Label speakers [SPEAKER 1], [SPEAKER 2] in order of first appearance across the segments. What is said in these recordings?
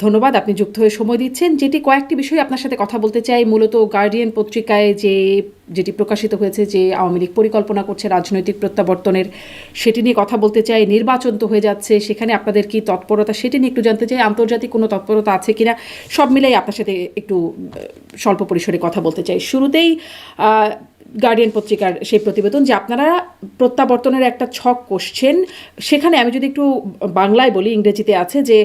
[SPEAKER 1] ধন্যবাদ, আপনি যুক্ত হয়ে সময় দিচ্ছেন। কয়েকটি বিষয় আপনার সাথে কথা বলতে চাই। মূলত গার্ডিয়ান পত্রিকায় যেটি প্রকাশিত হয়েছে যে আওয়ামী লীগ পরিকল্পনা করছে রাজনৈতিক প্রত্যাবর্তনের, সেটি নিয়ে কথা বলতে চাই। নির্বাচন তো হয়ে যাচ্ছে, সেখানে আপনাদের কি তৎপরতা সেটি নিয়ে একটু জানতে চাই। আন্তর্জাতিক কোনো তৎপরতা আছে কিনা, সব মিলাই আপনার সাথে একটু স্বল্প পরিসরে কথা বলতে চাই। শুরুতেই গার্ডিয়ান পত্রিকার সেই প্রতিবেদন যে আপনারা প্রত্যাবর্তনের একটা ছক কষছেন, সেখানে আমি যদি একটু বাংলায় বলি, ইংরেজিতে আছে যে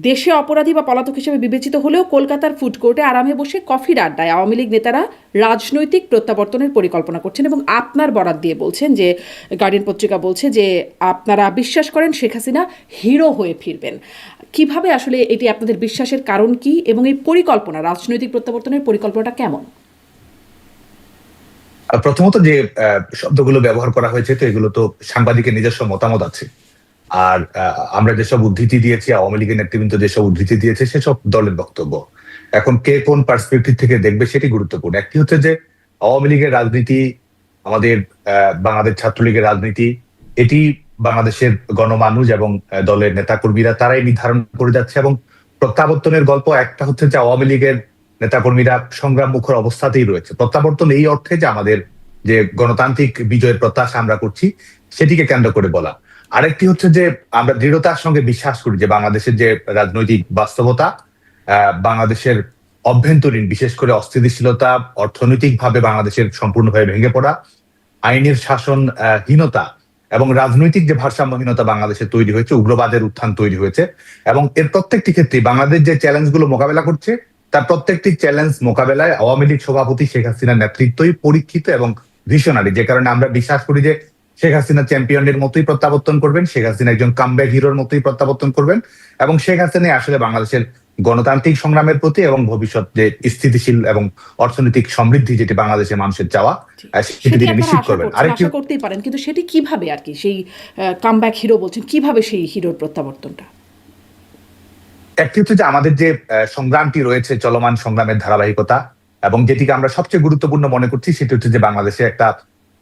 [SPEAKER 1] দেশে অপরাধী বা পলাতক হিসেবে বিবেচিত হলেও কলকাতার ফুড কোর্টে আরামে বসে কফির আড্ডায় আওয়ামী লীগ নেতারা রাজনৈতিক প্রত্যাবর্তনের পরিকল্পনা করছেন, এবং আপনার বরাত দিয়ে বলছেন যে গার্ডিয়ান পত্রিকা বলছে যে আপনারা বিশ্বাস করেন শেখ হাসিনা হিরো হয়ে ফিরবেন। কিভাবে আসলে এটি আপনাদের বিশ্বাসের কারণ কি, এবং এই পরিকল্পনা রাজনৈতিক প্রত্যাবর্তনের পরিকল্পনাটা কেমন?
[SPEAKER 2] প্রথমত যে শব্দগুলো ব্যবহার করা হয়েছে, তো এগুলো তো সাংবাদিকের নিজস্ব মতামত আছে। আর আমরা যেসব উদ্ধৃতি দিয়েছি, আওয়ামী লীগের নেতৃবৃন্দ যেসব উদ্ধৃতি দিয়েছে, সেসব দলের বক্তব্য। এখন কে কোন পার্সপেক্টিভ থেকে দেখবে সেটি গুরুত্বপূর্ণ। একটি হচ্ছে যে আওয়ামী লীগের রাজনীতি, আমাদের বাংলাদেশ ছাত্রলীগের রাজনীতি, এটি বাংলাদেশের গণমানুষ এবং দলের নেতাকর্মীরা তারাই নির্ধারণ করে যাচ্ছে। এবং প্রত্যাবর্তনের গল্প একটা হচ্ছে যে আওয়ামী লীগের নেতাকর্মীরা সংগ্রাম মুখর অবস্থাতেই রয়েছে। প্রত্যাবর্তন এই অর্থে যে আমাদের যে গণতান্ত্রিক বিজয়ের প্রত্যাশা আমরা করছি, সেটিকে কেন্দ্র করে বলা। আরেকটি হচ্ছে যে আমরা দৃঢ়তার সঙ্গে বিশ্বাস করি যে বাংলাদেশের যে রাজনৈতিক বাস্তবতা, বাংলাদেশের অভ্যন্তরীণ বিশেষ করে অস্থিতিশীলতা, অর্থনৈতিকভাবে বাংলাদেশের সম্পূর্ণভাবে ভেঙে পড়া, আইনের শাসন হীনতা এবং রাজনৈতিক যে ভারসাম্যহীনতা বাংলাদেশে তৈরি হয়েছে, উগ্রবাদের উত্থান তৈরি হয়েছে, এবং এর প্রত্যেকটি ক্ষেত্রে বাংলাদেশ যে চ্যালেঞ্জগুলো মোকাবেলা করছে, তার প্রত্যেকটি চ্যালেঞ্জ মোকাবেলায় আওয়ামী লীগ সভাপতি শেখ হাসিনার নেতৃত্বই পরীক্ষিত এবং ভিশনারি। যে কারণে আমরা বিশ্বাস করি যে শেখ হাসিনা চ্যাম্পিয়নের মতোই প্রত্যাবর্তন করবেন, শেখ হাসিনা একজন কামব্যাক হিরোর মতোই প্রত্যাবর্তন করবেন, এবং শেখ হাসিনা আসলে বাংলাদেশের গণতান্ত্রিক সংগ্রামের প্রতি এবং ভবিষ্যৎ যে স্থিতিশীল এবং অর্থনৈতিক সমৃদ্ধি যেটি বাংলাদেশের মানুষের চাওয়া, সেটি তিনি নিশ্চিত করবেন।
[SPEAKER 1] আশা করতেই পারেন, কিন্তু সেটি কিভাবে আর কি, সেই কামব্যাক হিরো বলছেন, কিভাবে সেই হিরোর প্রত্যাবর্তনটা?
[SPEAKER 2] একটি হচ্ছে যে আমাদের যে সংগ্রামটি রয়েছে, চলমান সংগ্রামের ধারাবাহিকতা, এবং যেটিকে আমরা সবচেয়ে গুরুত্বপূর্ণ মনে করছি সেটি হচ্ছে যে বাংলাদেশে একটা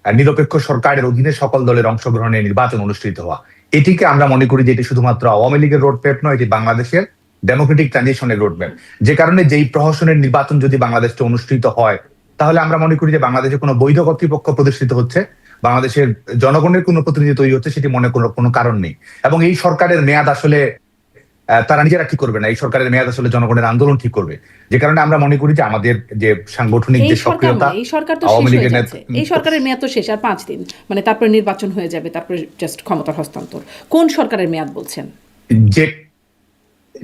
[SPEAKER 2] নিরপেক্ষ সরকারের অধীনে সকল দলের অংশগ্রহণে নির্বাচন অনুষ্ঠিত হওয়া। এটিকে আমরা মনে করি যে এটি শুধুমাত্র আওয়ামী লীগের রোডম্যাপ নয়, এটি বাংলাদেশের ডেমোক্রেটিক ট্রানজিশনের রোডম্যাপ। যে কারণে যেই প্রহসনের নির্বাচন যদি বাংলাদেশে অনুষ্ঠিত হয়, তাহলে আমরা মনে করি যে বাংলাদেশে কোনো বৈধ কর্তৃপক্ষ প্রতিষ্ঠিত হচ্ছে, বাংলাদেশের জনগণের কোনো প্রতিনিধি তৈরি হচ্ছে, সেটি মনে করার কোনো কারণ নেই। এবং এই সরকারের মেয়াদ আসলে তারা নিজেরা ঠিক করবে না, এই সরকারের মেয়াদ আসলে জনগণের আন্দোলন ঠিক করবে। যে কারণে আমরা মনে করি যে আমাদের যে সাংগঠনিক যে সক্রিয়তা,
[SPEAKER 1] এই সরকার তো শেষ হয়ে যাচ্ছে, এই সরকারের মেয়াদ তো শেষ, আর 5 দিন, মানে তারপরে নির্বাচন হয়ে যাবে, তারপরে জাস্ট ক্ষমতার হস্তান্তর। কোন সরকারের মেয়াদ বলছেন?
[SPEAKER 2] যে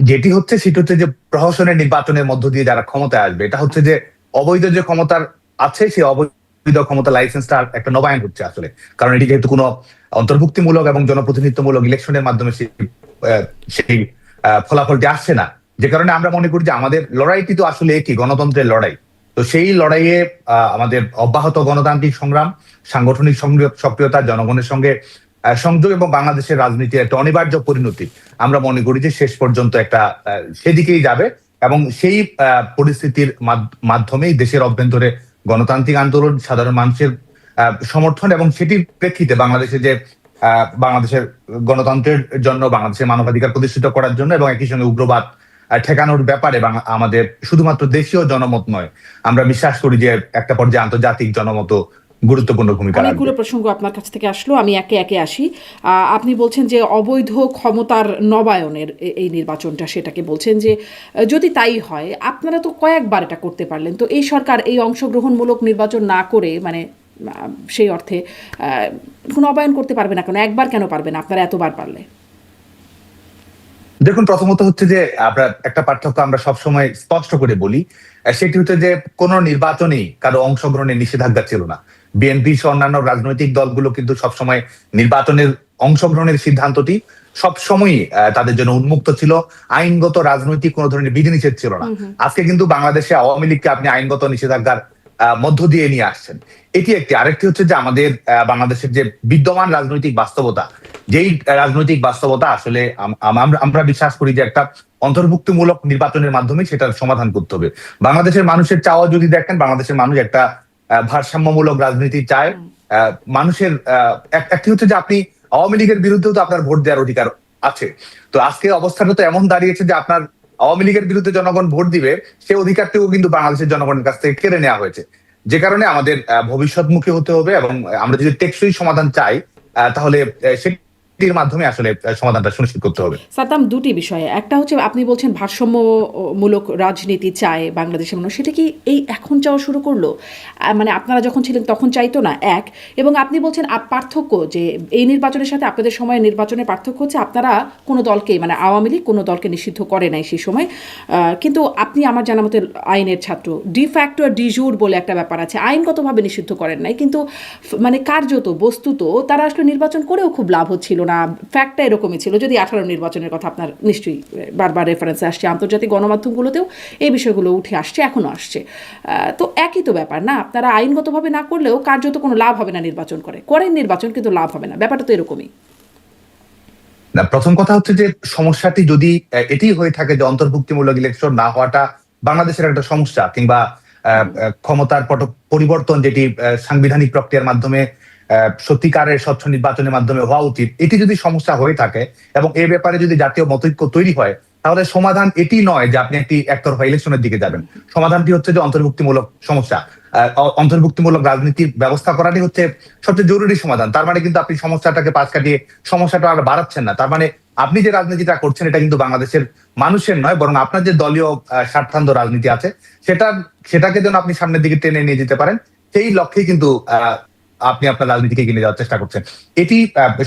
[SPEAKER 2] যেটি হচ্ছে সেটি হচ্ছে যে প্রহসনের নির্বাচনের মধ্য দিয়ে যারা ক্ষমতায় আসবে, এটা হচ্ছে যে অবৈধ যে ক্ষমতার আছে, সেই অবৈধ ক্ষমতা লাইসেন্সটা একটা নবায়ন হচ্ছে আসলে। কারণ এটি যেহেতু কোনো অন্তর্ভুক্তিমূলক এবং জনপ্রতিনিধিত্বমূলক ইলেকশনের মাধ্যমে সেই ফলাফলটি আসছে না। যে কারণে আমরা মনে করি যে আমাদের লড়াইটি তো আসলে একই, গণতন্ত্রের লড়াই। তো সেই লড়াইয়ে আমাদের অব্যাহত গণতান্ত্রিক সংগ্রাম, সাংগঠনিক সক্রিয়তা, জনগণের সঙ্গে সংযোগ এবং বাংলাদেশের রাজনীতির একটা অনিবার্য পরিণতি, আমরা মনে করি যে শেষ পর্যন্ত একটা সেদিকেই যাবে। এবং সেই পরিস্থিতির মাধ্যমেই দেশের অভ্যন্তরে গণতান্ত্রিক আন্দোলন, সাধারণ মানুষের সমর্থন, এবং সেটির প্রেক্ষিতে বাংলাদেশে যে বাংলাদেশের গণতন্ত্রের জন্য, বাংলাদেশের মানবাধিকার প্রতিষ্ঠিত করার জন্য এবং একই সঙ্গে উগ্রবাদ ঠেকানোর ব্যাপারে আমাদের শুধুমাত্র দেশীয় জনমত নয়, আমরা বিশ্বাস করি যে একটা পর্যায়ে আন্তর্জাতিক জনমত গুরুত্বপূর্ণ ভূমিকা রাখবে।
[SPEAKER 1] অনেকগুলো প্রসঙ্গ আপনার কাছ থেকে আসলো, আমি একে একে আসি। আপনি বলছেন যে অবৈধ ক্ষমতার নবায়নের এই নির্বাচনটা, সেটাকে বলছেন যে যদি তাই হয়, আপনারা তো কয়েকবার এটা করতে পারলেন, তো এই সরকার এই অংশগ্রহণমূলক নির্বাচন না করে, মানে সেই অর্থে নবায়ন করতে পারবে না কেন? একবার কেন পারবে না, আপনারা এতবার পারলে?
[SPEAKER 2] দেখুন, প্রথমত হচ্ছে যে আমরা একটা পার্থক্য আমরা সবসময় স্পষ্ট করে বলি, সেটি হচ্ছে যে কোন নির্বাচনেই কারো অংশগ্রহণের নিষেধাজ্ঞা ছিল না। বিএনপি সহ অন্যান্য রাজনৈতিক দলগুলো কিন্তু সবসময় নির্বাচনের অংশগ্রহণের সিদ্ধান্তটি সবসময়ই তাদের জন্য উন্মুক্ত ছিল। আইনগত রাজনৈতিক কোনো ধরনের বিধিনিষেধ ছিল না। আজকে কিন্তু বাংলাদেশে আওয়ামী লীগকে আপনি আইনগত নিষেধাজ্ঞার মধ্য দিয়ে নিয়ে আসছেন, এটি একটি। আরেকটি হচ্ছে যে আমাদের বাংলাদেশের যে বিদ্যমান রাজনৈতিক বাস্তবতা, যেই রাজনৈতিক বাস্তবতা আসলে আমরা বিশ্বাস করি যে একটা অন্তর্ভুক্তিমূলক নির্বাচনের মাধ্যমে সেটার সমাধান করতে হবে। বাংলাদেশের মানুষের চাওয়া যদি দেখেন, বাংলাদেশের মানুষ একটা ভারসাম্যমূলক রাজনীতি চায়। মানুষের একটি হচ্ছে যে আপনি আওয়ামী লীগের বিরুদ্ধেও তো আপনার ভোট দেওয়ার অধিকার আছে। তো আজকে অবস্থাটা তো এমন দাঁড়িয়েছে যে আপনার আওয়ামী লীগের বিরুদ্ধে জনগণ ভোট দিবে, সেই অধিকারটিও কিন্তু বাংলাদেশের জনগণের কাছ থেকে কেড়ে নেওয়া হয়েছে। যে কারণে আমাদের ভবিষ্যৎমুখী হতে হবে, এবং আমরা যদি টেকসই সমাধান চাই তাহলে সেটির মাধ্যমে আসলে সমাধানটা সুনিশ্চিত করতে হবে।
[SPEAKER 1] সাদ্দাম, দুটি বিষয়ে, একটা হচ্ছে আপনি বলছেন ভারসাম্যমূলক রাজনীতি চায় বাংলাদেশের মানুষ, সেটা কি এই এখন চাওয়া শুরু করলো? মানে আপনারা যখন ছিলেন তখন চাইতো না, এক। এবং আপনি বলছেন পার্থক্য যে এই নির্বাচনের সাথে আপনাদের সময়ের নির্বাচনের পার্থক্য হচ্ছে আপনারা কোনো দলকে, মানে আওয়ামী লীগ কোনো দলকে নিষিদ্ধ করে নাই সেই সময়, কিন্তু আপনি আমার জানা মতে আইনের ছাত্র। ডি ফ্যাক্টো আর ডি জুর বলে একটা ব্যাপার আছে, আইনগতভাবে নিষিদ্ধ করেন নাই, কিন্তু মানে কার্যত বস্তুত তারা আসলে নির্বাচন করেও খুব লাভ হচ্ছিল না। ফ্যাক্টটা এরকমই ছিল। যদি 18 নির্বাচনের কথা আপনার নিশ্চয়ই বারবার রেফারেন্সে আসছে, আন্তর্জাতিক গণমাধ্যমগুলোতেও এই বিষয়গুলো উঠে আসছে, এখনও আসছে। তো একই তো ব্যাপার না, আপনারা আইনগতভাবে না করলেও কার্যত কোনো লাভ হবে না, নির্বাচন করেন নির্বাচন, কিন্তু লাভ হবে না, ব্যাপারটা তো এরকমই।
[SPEAKER 2] না, প্রথম কথা হচ্ছে যে সমস্যাটি যদি এটি হয়ে থাকে যে অন্তর্ভুক্তিমূলক ইলেকশন না হওয়াটা বাংলাদেশের একটা সমস্যা, কিংবা ক্ষমতার পরিবর্তন যেটি সাংবিধানিক প্রক্রিয়ার মাধ্যমে সত্যিকারের স্বচ্ছ নির্বাচনের মাধ্যমে হওয়া উচিত, এটি যদি সমস্যা হয়ে থাকে এবং এ ব্যাপারে যদি জাতীয় মতৈক্য তৈরি হয়, তাহলে সমাধান এটি নয় যে আপনি একটি একতরফা ইলেকশনের দিকে যাবেন। সমাধানটি হচ্ছে যে অন্তর্ভুক্তিমূলক সমস্যা, অন্তর্ভুক্তিমূলক রাজনীতির ব্যবস্থা করাটাই হচ্ছে সবচেয়ে জরুরি সমাধান। তার মানে কিন্তু আপনি সমস্যাটাকে পাশ কাটিয়ে সমস্যাটা আর বাড়াচ্ছেন না। তার মানে আপনি যে রাজনীতিটা করছেন এটা কিন্তু বাংলাদেশের মানুষের নয়, বরং আপনার যে দলীয় স্বার্থান্ধ রাজনীতি আছে সেটাকে যেন আপনি সামনের দিকে টেনে নিয়ে যেতে পারেন, সেই লক্ষ্যেই কিন্তু আপনি আপনার রাজনীতিকে এগিয়ে নিয়ে যাওয়ার চেষ্টা করছেন। এটি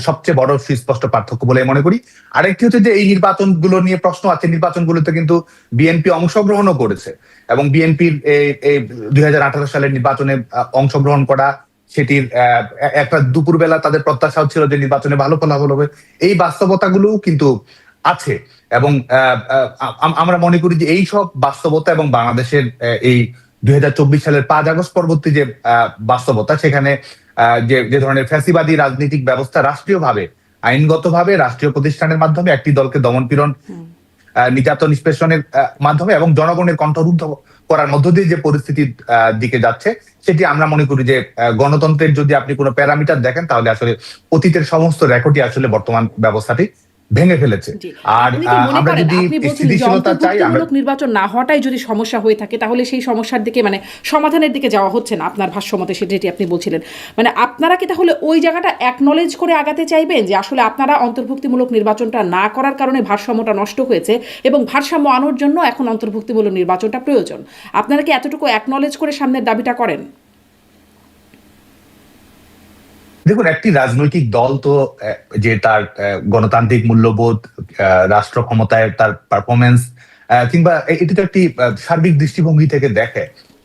[SPEAKER 2] সবচেয়ে বড় সুস্পষ্ট পার্থক্য বলে মনে করি। আরেকটি হচ্ছে যে এই নির্বাচনগুলো নিয়ে প্রশ্ন আছে, নির্বাচনগুলোতে কিন্তু বিএনপি অংশগ্রহণও করেছে, এবং বিএনপির এই 2018 সালের নির্বাচনে অংশগ্রহণ করা, সেটির একটা দুপুরবেলা তাদের প্রত্যাশা ছিল যে নির্বাচনে ভালো ফলাফল হবে, এই বাস্তবতাগুলোও কিন্তু আছে। এবং আমরা মনে করি যে এই সব বাস্তবতা এবং বাংলাদেশের এই 2024 সালের 5 আগস্ট পরবর্তী যে বাস্তবতা, সেখানে যে ধরনের ফ্যাসিবাদী রাজনৈতিক ব্যবস্থা রাষ্ট্রীয়ভাবে, আইনগতভাবে রাষ্ট্রীয় প্রতিষ্ঠানের মাধ্যমে একটি দলকে দমন-পীড়ন, নির্যাতন, নিষ্পেষণের মাধ্যমে এবং জনগণের কণ্ঠরুদ্ধ করার মধ্য দিয়ে যে পরিস্থিতির দিকে যাচ্ছে, সেটি আমরা মনে করি যে গণতন্ত্রের যদি আপনি কোনো প্যারামিটার দেখেন, তাহলে আসলে অতীতের সমস্ত রেকর্ডই আসলে বর্তমান ব্যবস্থাটি ভেঙে ফেলেছে। আর আমরা যদি স্থিতিশীলতা চাই, আমরা
[SPEAKER 1] নির্বাচন না হওয়াটাই যদি সমস্যা হয়ে থাকে, তাহলে সেই সমস্যার দিকে, মানে সমাধানের দিকে যাওয়া হচ্ছে না আপনার ভাষ্যমতে, সেটি আপনি বলছিলেন। মানে আপনারা কি তাহলে ওই জায়গাটা অ্যাকনলেজ করে আগাতে চাইবেন যে আসলে আপনারা অন্তর্ভুক্তিমূলক নির্বাচনটা না করার কারণে ভারসাম্যটা নষ্ট হয়েছে, এবং ভারসাম্য আনার জন্য এখন অন্তর্ভুক্তিমূলক নির্বাচনটা প্রয়োজন? আপনারা কি এতটুকু অ্যাকনলেজ করে সামনের দাবিটা করেন?
[SPEAKER 2] দেখুন, একটি রাজনৈতিক দল তো যে তার গণতান্ত্রিক মূল্যবোধ, রাষ্ট্র ক্ষমতায় তার পারফরমেন্স, কিংবা এটি তো একটি সার্বিক দৃষ্টিভঙ্গি থেকে দেখে,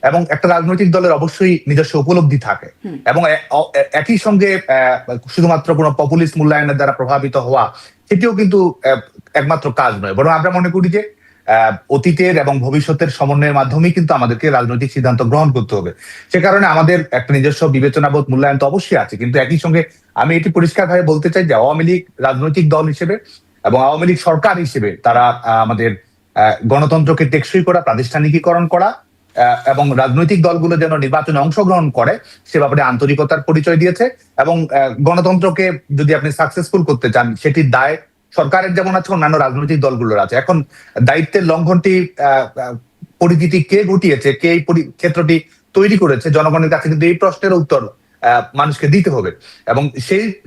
[SPEAKER 2] এবং একটা রাজনৈতিক দলের অবশ্যই নিজস্ব উপলব্ধি থাকে, এবং একই সঙ্গে শুধুমাত্র কোনো পপুলিস্ট মূল্যায়নের দ্বারা প্রভাবিত হওয়া সেটিও কিন্তু একমাত্র কাজ নয়, বরং আমরা মনে করি যে অতীতের এবং ভবিষ্যতের সমন্বয়ের মাধ্যমেই কিন্তু আমাদেরকে রাজনৈতিক সিদ্ধান্ত গ্রহণ করতে হবে। সে কারণে আমাদের একটা নিজস্ব বিবেচনাবোধ, মূল্যায়ন তো অবশ্যই আছে, কিন্তু একই সঙ্গে আমি এটি পরিষ্কারভাবে বলতে চাই যে আওয়ামী লীগ রাজনৈতিক দল হিসেবে এবং আওয়ামী লীগ সরকার হিসেবে তারা আমাদের গণতন্ত্রকে টেকসই করা, প্রাতিষ্ঠানিকীকরণ করা এবং রাজনৈতিক দলগুলো যেন নির্বাচনে অংশগ্রহণ করে সে ব্যাপারে আন্তরিকতার পরিচয় দিয়েছে। এবং গণতন্ত্রকে যদি আপনি সাকসেসফুল করতে চান, সেটির দায় সরকারের যেমন আছে, অন্যান্য রাজনৈতিক দলগুলোর আছে। এখন দায়িত্বের লঙ্ঘনটি পরিস্থিতি কে ঘটিয়েছে, কে এই ক্ষেত্রটি তৈরি করেছে, জনগণের কাছে কিন্তু এই প্রশ্নের উত্তর মানুষকে দিতে হবে। এবং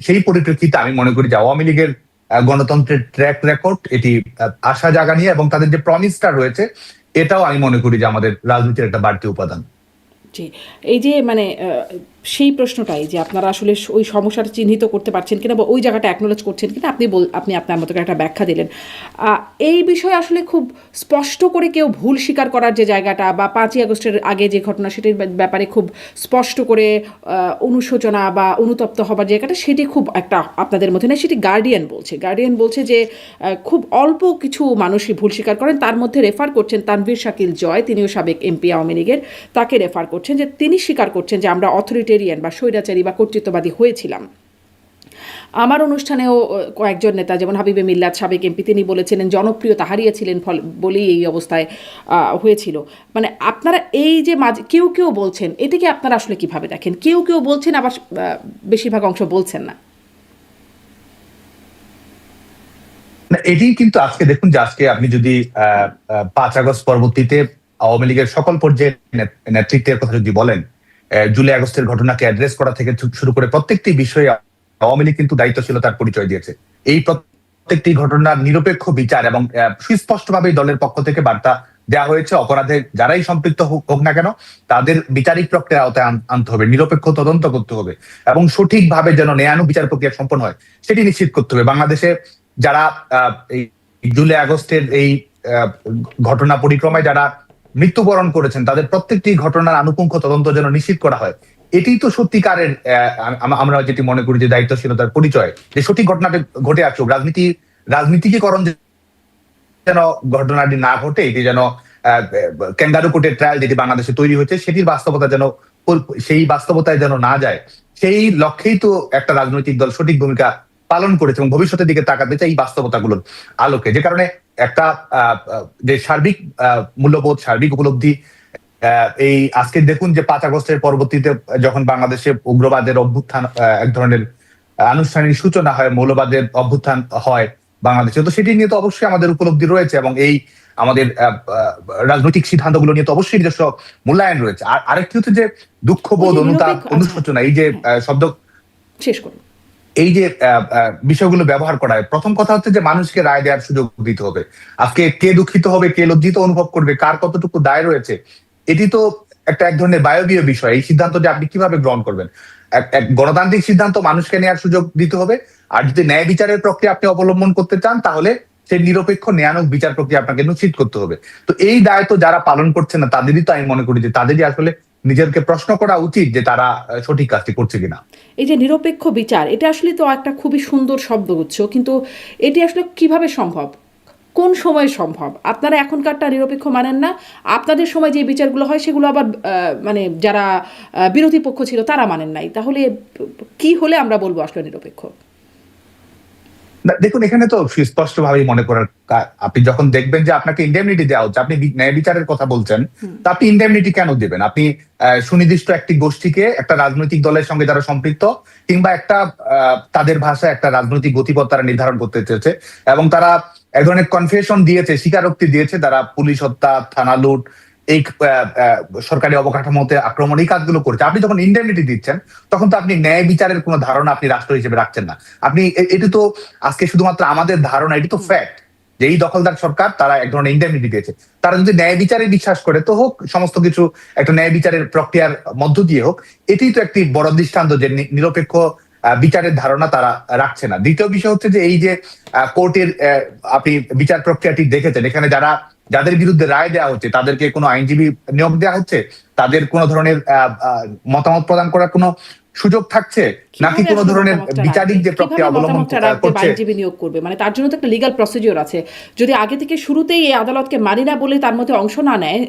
[SPEAKER 2] সেই পরিপ্রেক্ষিতে আমি মনে করি যে আওয়ামী লীগের গণতন্ত্রের ট্র্যাক রেকর্ড এটি আশা জাগানিয়ে, এবং তাদের যে প্রমিসটা রয়েছে এটাও আমি মনে করি যে আমাদের রাজনীতির একটা বাড়তি উপাদান।
[SPEAKER 1] জি, এই যে মানে সেই প্রশ্নটাই যে আপনারা আসলে ওই সমস্যাটা চিহ্নিত করতে পারছেন কিনা, বা ওই জায়গাটা অ্যাকনোলেজ করছেন কিনা, আপনি আপনার মতো একটা ব্যাখ্যা দিলেন। এই বিষয়ে আসলে খুব স্পষ্ট করে কেউ ভুল স্বীকার করার যে জায়গাটা, বা 5ই আগস্টের আগে যে ঘটনা সেটির ব্যাপারে খুব স্পষ্ট করে অনুশোচনা বা অনুতপ্ত হবার জায়গাটা, সেটি খুব একটা আপনাদের মধ্যে নেই, সেটি গার্ডিয়ান বলছে যে খুব অল্প কিছু মানুষই ভুল স্বীকার করেন। তার মধ্যে রেফার করছেন তানভীর শাকিল জয়, তিনিও সাবেক এমপি আওয়ামী লীগের, তাকে রেফার করছেন যে তিনি স্বীকার করছেন যে আমরা অথরিটেরিয়ান বা স্বৈরাচারী বা কর্তৃত্ববাদী হয়েছিলাম। আমার অনুষ্ঠানেও কয়েকজন নেতা, যেমন হাবিবে মিল্লাত সাবেক এমপি, তিনি বলেছিলেন জনপ্রিয়তা হারিয়েছিলেন বলেই এই অবস্থায় হয়েছিল। মানে আপনারা এই যে কেউ বলছেন, এটাকে আপনারা আসলে কিভাবে দেখেন? কেউ বলছেন, আবার বেশিরভাগ অংশ বলছেন না।
[SPEAKER 2] না, এটি কিন্তু আজকে দেখুন যে আজকে আপনি যদি 5 আগস্ট পরবর্তীতে আওয়ামী লীগের সকল পর্যায়ের নেতৃত্বের কথা যদি বলেন, জুলাই আগস্টের ঘটনাকে অ্যাড্রেস করা থেকে শুরু করে প্রত্যেকটি বিষয়ে আওয়ামী লীগ কিন্তু দায়িত্বশীলতার পরিচয় দিয়েছে। এই প্রত্যেকটি ঘটনার নিরপেক্ষ বিচার এবং সুস্পষ্টভাবে দলের পক্ষ থেকে বার্তা দেওয়া হয়েছে, অপরাধে যারাই সম্পৃক্ত হোক না কেন তাদের বিচারিক প্রক্রিয়া আওতায় আনতে হবে, নিরপেক্ষ তদন্ত করতে হবে এবং সঠিকভাবে যেন ন্যায়ানুগ বিচার প্রক্রিয়া সম্পন্ন হয় সেটি নিশ্চিত করতে হবে। বাংলাদেশে যারা এই জুলাই আগস্টের এই ঘটনা পরিক্রমায় যারা মৃত্যুবরণ করেছেন তাদের প্রত্যেকটি ঘটনার আনুপুঙ্খ তদন্ত যেন নিশ্চিত করা হয়, এটি তো সত্যিকারের আমরা যেটি মনে করি যে দায়িত্বশীলতার পরিচয়, যে সঠিক ঘটনাটি ঘটে আসুক, রাজনীতিকরণ যেন ঘটনাটি না ঘটে, এটি যেন ক্যাঙ্গারু কোর্টের ট্রায়াল যেটি বাংলাদেশে তৈরি হয়েছে সেটির বাস্তবতা যেন সেই বাস্তবতায় যেন না যায়, সেই লক্ষ্যেই তো একটা রাজনৈতিক দল সঠিক ভূমিকা পালন করেছে এবং ভবিষ্যতের দিকে তাকাতে চাই এই বাস্তবতাগুলোর আলোকে। যে কারণে একটা যে সার্বিক মূল্যবোধ, সার্বিক উপলব্ধি, এই আজকে দেখুন যে 5 আগস্টের পরবর্তীতে যখন বাংলাদেশে উগ্রবাদের অভ্যুত্থান, এক ধরনের আনুষ্ঠানিক সূচনা হয়, মৌলবাদের অভ্যুত্থান হয় বাংলাদেশে, তো সেটি নিয়ে তো অবশ্যই আমাদের উপলব্ধি রয়েছে এবং এই আমাদের রাজনৈতিক সিদ্ধান্তগুলো নিয়ে তো অবশ্যই নিজস্ব মূল্যায়ন রয়েছে। আর আরেকটি হচ্ছে যে দুঃখবোধ, অনুতাপ, অনুশোচনা, এই যে শব্দ
[SPEAKER 1] শেষ করুন,
[SPEAKER 2] এই যে বিষয়গুলো ব্যবহার করা হয়, প্রথম কথা হচ্ছে যে মানুষকে রায় দেওয়ার সুযোগ দিতে হবে। আজকে কে দুঃখিত হবে, কে লজ্জিত অনুভব করবে, কার কতটুকু দায় রয়েছে, এটি তো এক ধরনের বায়বীয় বিষয়। এই সিদ্ধান্ত যে আপনি কিভাবে গ্রহণ করবেন, এক গণতান্ত্রিক সিদ্ধান্ত মানুষকে নেওয়ার সুযোগ দিতে হবে। আর যদি ন্যায় বিচারের প্রক্রিয়া আপনি অবলম্বন করতে চান তাহলে সেই নিরপেক্ষ ন্যায়ানুগ বিচার প্রক্রিয়া আপনাকে নিশ্চিত করতে হবে। তো এই দায়িত্ব যারা পালন করছে না তাদেরই তো আমি মনে করি যে তাদেরই আসলে নিজেদেরকে প্রশ্ন করা উচিত যে তারা সঠিক কাজটি করছে কিনা।
[SPEAKER 1] এই যে নিরপেক্ষ বিচার, এটা আসলে তো একটা খুবই সুন্দর শব্দগুচ্ছ, কিন্তু এটি আসলে কিভাবে সম্ভব, কোন সময় সম্ভব? আপনারা এখনকারটা নিরপেক্ষ মানেন না, আপনাদের সময় যে বিচারগুলো হয় সেগুলো আবার মানে যারা বিরোধী পক্ষ ছিল তারা মানেন নাই, তাহলে কি হলে আমরা বলবো আসলে নিরপেক্ষ?
[SPEAKER 2] দেখুন, এখানে তো সুস্পষ্ট ভাবেই মনে করার, আপনি যখন দেখবেন যে আপনাকে ইন্ডেমনিটি দেওয়া হচ্ছে, আপনি ন্যায় বিচারের কথা বলছেন, তা আপনি ইন্ডেমনিটি কেন দেবেন? আপনি সুনির্দিষ্ট একটি গোষ্ঠীকে, একটা রাজনৈতিক দলের সঙ্গে যারা সম্পৃক্ত কিংবা একটা তাদের ভাষায় একটা রাজনৈতিক গতিপথ তারা নির্ধারণ করতে চেয়েছে এবং তারা এক ধরনের কনফেশন দিয়েছে, স্বীকারোক্তি দিয়েছে, তারা পুলিশ হত্যা, থানা লুট, এই সরকারি অবকাঠামোতে আক্রমণ, এই কাজগুলো করেছে। আপনি যখন ইন্ডেমনিটি দিচ্ছেন তখন তো আপনি ন্যায় বিচারের কোনো ধারণা আপনি রাষ্ট্র হিসেবে রাখছেন না। আপনি এটি তো আজকে শুধুমাত্র আমাদের ধারণা, এটি তো ফ্যাক্ট যে এই দখলদার সরকার তারা এক ধরনের ইন্ডেমনিটি দিয়েছে। তারা যদি ন্যায় বিচারে বিশ্বাস করে তো হোক, সমস্ত কিছু একটা ন্যায় বিচারের প্রক্রিয়ার মধ্য দিয়ে হোক, এটি তো একটি বড় দৃষ্টান্ত যে নিরপেক্ষ বিচারের ধারণা তারা রাখছে না। দ্বিতীয় বিষয় হচ্ছে যে এই যে কোর্টের আপনি বিচার প্রক্রিয়াটি দেখেছেন, এখানে যাদের বিরুদ্ধে রায় দেওয়া হচ্ছে তাদেরকে কোনো আইনজীবী নিয়োগ দেওয়া হচ্ছে, তাদের কোনো ধরনের মতামত প্রদান করার কোনো সুযোগ থাকছে নাকি কোনো ধরনের বিচারিক যে প্রক্রিয়া অবলম্বন করছে
[SPEAKER 1] আইনজীবী নিয়োগ করবে? মানে তার জন্য তো একটা লিগ্যাল প্রসিডিওর আছে। যদি আগে থেকে শুরুতেই এই আদালতকে মানি না বলে তার মধ্যে অংশ না নেয়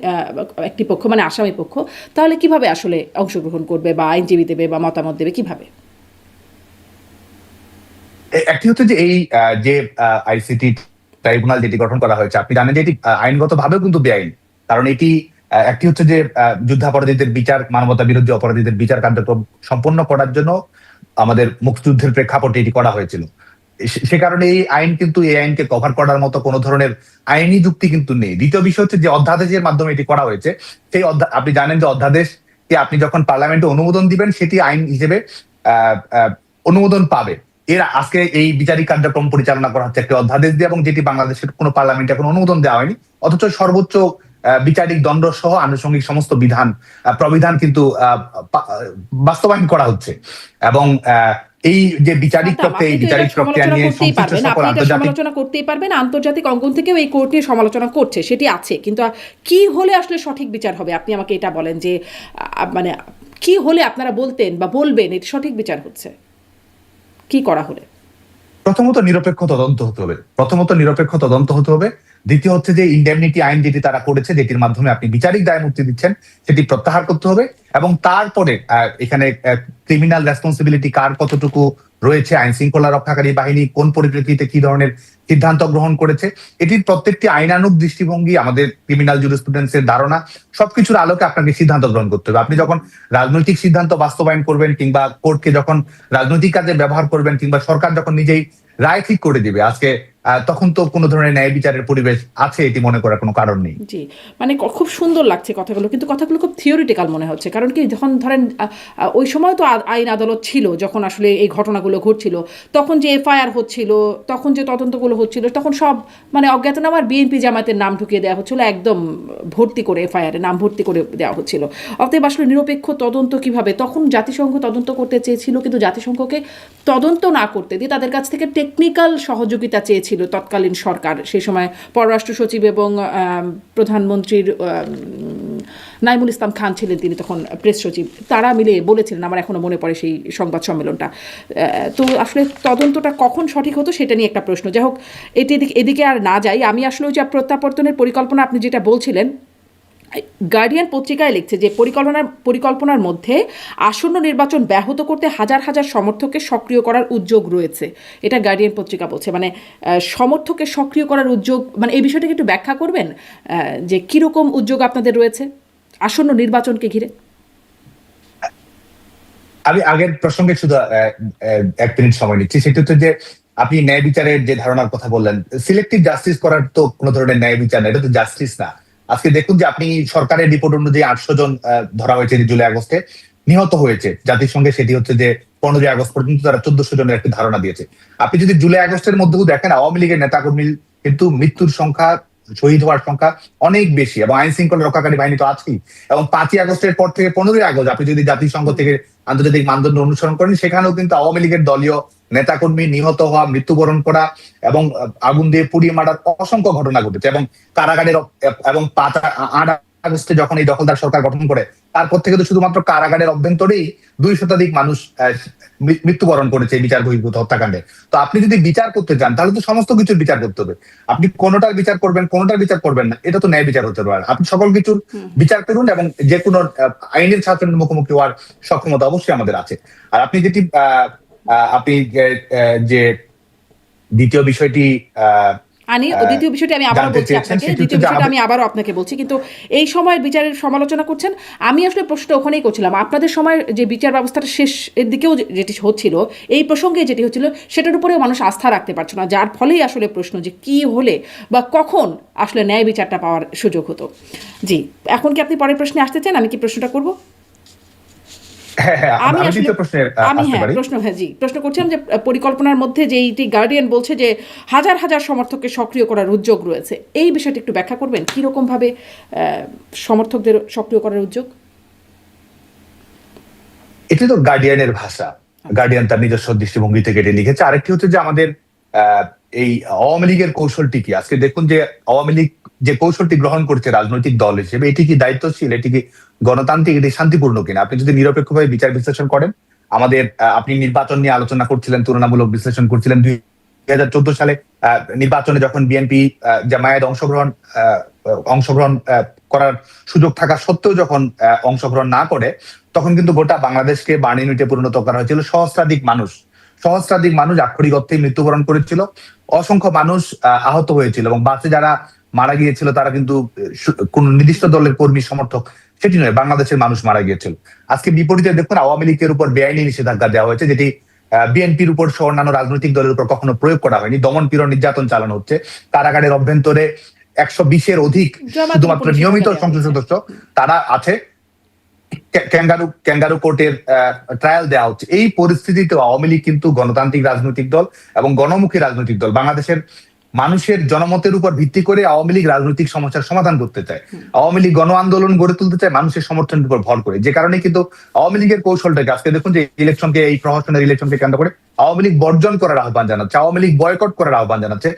[SPEAKER 1] একটি পক্ষ, মানে আসামি পক্ষ, তাহলে কিভাবে আসলে অংশগ্রহণ করবে বা আইনজীবী দেবে বা মতামত দেবে কিভাবে?
[SPEAKER 2] একটি হচ্ছে যে এই যে আইসিটি ট্রাইব্যুনাল যেটি গঠন করা হয়েছে, আপনি জানেন যে এটি আইনগত ভাবেও কিন্তু বেআইন। কারণ এটি একটি হচ্ছে যে যুদ্ধাপরাধীদের বিচার, মানবতা বিরোধী অপরাধীদের বিচার কার্যক্রম সম্পন্ন করার জন্য আমাদের মুক্তিযুদ্ধের প্রেক্ষাপটে এটি করা হয়েছিল। সে কারণে এই আইন কিন্তু এই আইনকে কভার করার মতো কোনো ধরনের আইনি যুক্তি কিন্তু নেই। দ্বিতীয় বিষয় হচ্ছে যে অধ্যাদেশের মাধ্যমে এটি করা হয়েছে। সেই আপনি জানেন যে অধ্যাদেশকে আপনি যখন পার্লামেন্টে অনুমোদন দিবেন সেটি আইন হিসেবে অনুমোদন পাবে। এর আজকে এই বিচারিক কার্যক্রম পরিচালনা করা হচ্ছে একটি অধ্যাদেশ দিয়ে এবং যেটি বাংলাদেশের কোনো পার্লামেন্টে এখন অনুমোদন দেওয়া হয়নি, অথচ সর্বোচ্চ বিচারিক দণ্ড সহ আনুষঙ্গিক সমস্ত প্রবিধান কিন্তু বাস্তবায়ন করা হচ্ছে। এবং এই যে বিচারিক প্রক্রিয়া, এই বিচারিক প্রক্রিয়া নিয়ে সংশ্লিষ্ট সকল
[SPEAKER 1] সমালোচনা করতেই পারবেন, আন্তর্জাতিক অঙ্গন থেকেও এই কোর্ট নিয়ে সমালোচনা করছে, সেটি আছে, কিন্তু কি হলে আসলে সঠিক বিচার হবে আপনি আমাকে এটা বলেন যে মানে কি হলে আপনারা বলতেন বা বলবেন এটি সঠিক বিচার হচ্ছে, কি করা হলে?
[SPEAKER 2] প্রথমত নিরপেক্ষ তদন্ত হতে হবে। দ্বিতীয় হচ্ছে যে ইন্ডেমনিটি আইন যেটি তারা করেছে, যেটির মাধ্যমে আপনি বিচারিক দায় মুক্তি দিচ্ছেন, সেটি প্রত্যাহার করতে হবে। এবং তারপরে এখানে ক্রিমিনাল রেসপন্সিবিলিটি কার কতটুকু রয়েছে, আইন শৃঙ্খলা রক্ষাকারী বাহিনী কোন পরিপ্রেক্ষিতে কি ধরনের সিদ্ধান্ত গ্রহণ করেছে, এটির প্রত্যেকটি আইনানুগ দৃষ্টিভঙ্গি, আমাদের ক্রিমিনাল জুরিসপ্রুডেন্সের ধারণা, সবকিছুর আলোকে আপনাকে সিদ্ধান্ত গ্রহণ করতে হবে। আপনি যখন রাজনৈতিক সিদ্ধান্ত বাস্তবায়ন করবেন কিংবা কোর্টকে যখন রাজনৈতিক কাজে ব্যবহার করবেন কিংবা সরকার যখন নিজেই রায় ঠিক করে দিবে, আজকে তখন তো কোনো ধরনের ন্যায় বিচারের পরিবেশ আছে এটি মনে করার কোনো কারণ নেই।
[SPEAKER 1] জি, মানে খুব সুন্দর লাগছে কথাগুলো, কিন্তু কথাগুলো খুব থিওরিটিক্যাল মনে হচ্ছে। কারণ কি, যখন ধরেন ওই সময় তো আইন আদালত ছিল যখন আসলে এই ঘটনাগুলো ঘটছিল, তখন যে এফআইআর হচ্ছিল, তখন যে তদন্তগুলো হচ্ছিল, তখন সব মানে অজ্ঞাতনামার বিএনপি জামায়াতের নাম ঢুকিয়ে দেওয়া হচ্ছিল, একদম ভর্তি করে এফআইআর নাম ভর্তি করে দেওয়া হচ্ছিল। অতএব আসলে নিরপেক্ষ তদন্ত কিভাবে, তখন জাতিসংঘ তদন্ত করতে চেয়েছিল, কিন্তু জাতিসংঘকে তদন্ত না করতে দিয়ে তাদের কাছ থেকে টেকনিক্যাল সহযোগিতা চেয়েছিল তৎকালীন সরকার। সেই সময় পররাষ্ট্র সচিব এবং প্রধানমন্ত্রীর নাইমুল ইসলাম খান ছিলেন, তিনি তখন প্রেস সচিব, তারা মিলে বলেছিলেন, আমার এখনো মনে পড়ে সেই সংবাদ সম্মেলনটা। তো আসলে তদন্তটা কখন সঠিক হতো সেটা নিয়ে একটা প্রশ্ন। যাই হোক, এদিকে আর না যাই। আমি আসলে ওই যে প্রত্যাবর্তনের পরিকল্পনা আপনি যেটা বলছিলেন, গার্ডিয়ান পত্রিকায় লিখছে যে পরিকল্পনার মধ্যে আসন্ন নির্বাচন ব্যাহত করতে হাজার হাজার সমর্থককে সক্রিয় করার উদ্যোগ রয়েছে। এটা গার্ডিয়ান পত্রিকা বলছে, মানে সমর্থককে সক্রিয় করার উদ্যোগ, মানে এই বিষয়টাকে একটু ব্যাখ্যা করবেন যে কীরকম উদ্যোগ আপনাদের রয়েছে আসন্ন নির্বাচনকে ঘিরে?
[SPEAKER 2] আমি আগের প্রসঙ্গে শুধু 1 মিনিট সময় নিচ্ছি। সেটা হচ্ছে যে আপনি ন্যায় বিচারের যে ধারণার কথা বললেন, সিলেক্টিভ জাস্টিস করার তো কোনো ধরনের ন্যায় বিচার না, এটা তো জাস্টিস না। আজকে দেখুন যে আপনি সরকারের রিপোর্ট অনুযায়ী 800 জন ধরা হয়েছে জুলাই আগস্টে, নিহত হয়েছে জাতিসংঘে সেটি হচ্ছে যে 15 আগস্ট পর্যন্ত তারা 1400 জনের একটি ধারণা দিয়েছে। আপনি যদি জুলাই আগস্টের মধ্যেও দেখেন, আওয়ামী লীগের নেতাকর্মী কিন্তু মৃত্যুর সংখ্যা, শহীদ হওয়ার সংখ্যা অনেক বেশি, এবং আইন শৃঙ্খলা রক্ষাকারী বাহিনী তো আছেই। এবং 5ই আগস্টের পর থেকে 15ই আগস্ট আপনি যদি জাতিসংঘ থেকে আন্তর্জাতিক মানদণ্ড অনুসরণ করেন, সেখানেও কিন্তু আওয়ামী লীগের দলীয় নেতাকর্মী নিহত হওয়া, মৃত্যুবরণ করা এবং আগুন দিয়ে পুড়িয়ে মারার অসংখ্য ঘটনা ঘটেছে। এবং কারাগারের এবং 8 আগস্টে যখন এই দখলদার সরকার গঠন করে, তারপর থেকে তো শুধুমাত্র কারাগারের অভ্যন্তরেই 2 শতাধিক মানুষ মৃত্যুবরণ করেছে এই বিচার বহির্ভূত হত্যাকাণ্ডে। তো আপনি যদি বিচার করতে চান, তাহলে তো সমস্ত কিছুর বিচার করতে হবে। আপনি কোনোটার বিচার করবেন, কোনোটার বিচার করবেন না, এটা তো ন্যায় বিচার হতে পারে। আপনি সকল কিছুর বিচার করুন, এবং যে কোনো আইনের শাসনের মুখোমুখি হওয়ার সক্ষমতা অবশ্যই আমাদের আছে। আর আপনি যেটি আপনি যে দ্বিতীয় বিষয়টি
[SPEAKER 1] দ্বিতীয় বিষয়টি আমি আবারও বলছি আপনাকে, দ্বিতীয় বিষয়টা আমি আবারও আপনাকে বলছি, কিন্তু এই সময়ের বিচারের সমালোচনা করছেন। আমি আসলে প্রশ্নটা ওখানেই করছিলাম, আপনাদের সময়ের যে বিচার ব্যবস্থাটা শেষের দিকেও যেটি হচ্ছিল, এই প্রসঙ্গে যেটি হচ্ছিল, সেটার উপরেও মানুষ আস্থা রাখতে পারছে না, যার ফলেই আসলে প্রশ্ন যে কি হলে বা কখন আসলে ন্যায় বিচারটা পাওয়ার সুযোগ হতো। জি, এখন কি আপনি পরের প্রশ্নে আসতে চান? আমি কি প্রশ্নটা করব? প্রশ্ন করছিলাম যে পরিকল্পনার মধ্যে যে এইটি গার্ডিয়ান বলছে যে হাজার হাজার সমর্থককে সক্রিয় করার উদ্যোগ রয়েছে, এই বিষয়টি একটু ব্যাখ্যা করবেন, কিরকম ভাবে সমর্থকদের সক্রিয় করার উদ্যোগ?
[SPEAKER 2] এটা তো গার্ডিয়ানের ভাষা, গার্ডিয়ান তার নিজস্ব দৃষ্টিভঙ্গি থেকে এটা লিখেছে। আরেকটি হচ্ছে যে আমাদের এই আওয়ামী লীগের কৌশলটি কি। আজকে দেখুন যে আওয়ামী লীগ যে কৌশলটি গ্রহণ করছে রাজনৈতিক দল হিসেবে, এটি কি দায়িত্বশীল, এটি কি গণতান্ত্রিক, এটি শান্তিপূর্ণ কিনা? আপনি যদি নিরপেক্ষভাবে বিচার বিশ্লেষণ করেন, আমাদের আপনি নির্বাচন নিয়ে আলোচনা করছিলেন, তুলনামূলক বিশ্লেষণ করছিলেন। 2014 সালে নির্বাচনে যখন বিএনপি জামায়াত অংশগ্রহণ করার সুযোগ থাকা সত্ত্বেও যখন অংশগ্রহণ না করে, তখন কিন্তু গোটা বাংলাদেশকে বার্ন ইউনিটে পরিণত করা হয়েছিল। সহস্রাধিক মানুষ আক্ষরিক অর্থে মৃত্যুবরণ করেছিল, অসংখ্য মানুষ আহত হয়েছিল, এবং বাসে যারা মারা গিয়েছিল তারা কিন্তু কোন নির্দিষ্ট দলের কর্মী সমর্থক সেটি নয়, বাংলাদেশের মানুষ মারা গিয়েছিল। আজকে বিপরীতে দেখুন, আওয়ামী লীগের উপর বেআইনি নিষেধাজ্ঞা দেওয়া হয়েছে, যেটি বিএনপির উপর সহ অন্যান্য রাজনৈতিক দলের উপর কখনো প্রয়োগ করা হয়নি। দমন পীড়ন, নির্যাতন চালানো হচ্ছে। কারাগারের অভ্যন্তরে 120-এর অধিক শুধুমাত্র নিয়মিত সংসদ সদস্য তারা আছে। ক্যাঙ্গারু কোর্টের ট্রায়াল দেওয়া হচ্ছে। এই পরিস্থিতিতে আওয়ামী লীগ কিন্তু গণতান্ত্রিক রাজনৈতিক দল এবং গণমুখী রাজনৈতিক দল। বাংলাদেশের মানুষের জনমতের উপর ভিত্তি করে আওয়ামী লীগ রাজনৈতিক সমস্যার সমাধান করতে চায়। আওয়ামী লীগ গণ আন্দোলন গড়ে তুলতে চায় মানুষের সমর্থনের উপর ভর করে। যে কারণে কিন্তু আওয়ামী লীগের কৌশলটাকে আজকে দেখুন যে ইলেকশনকে, এই প্রহসনের ইলেকশনকে কেন্দ্র করে আওয়ামী লীগ বর্জন করার আহ্বান জানাচ্ছে, আওয়ামী লীগ বয়কট করার আহ্বান জানাচ্ছে,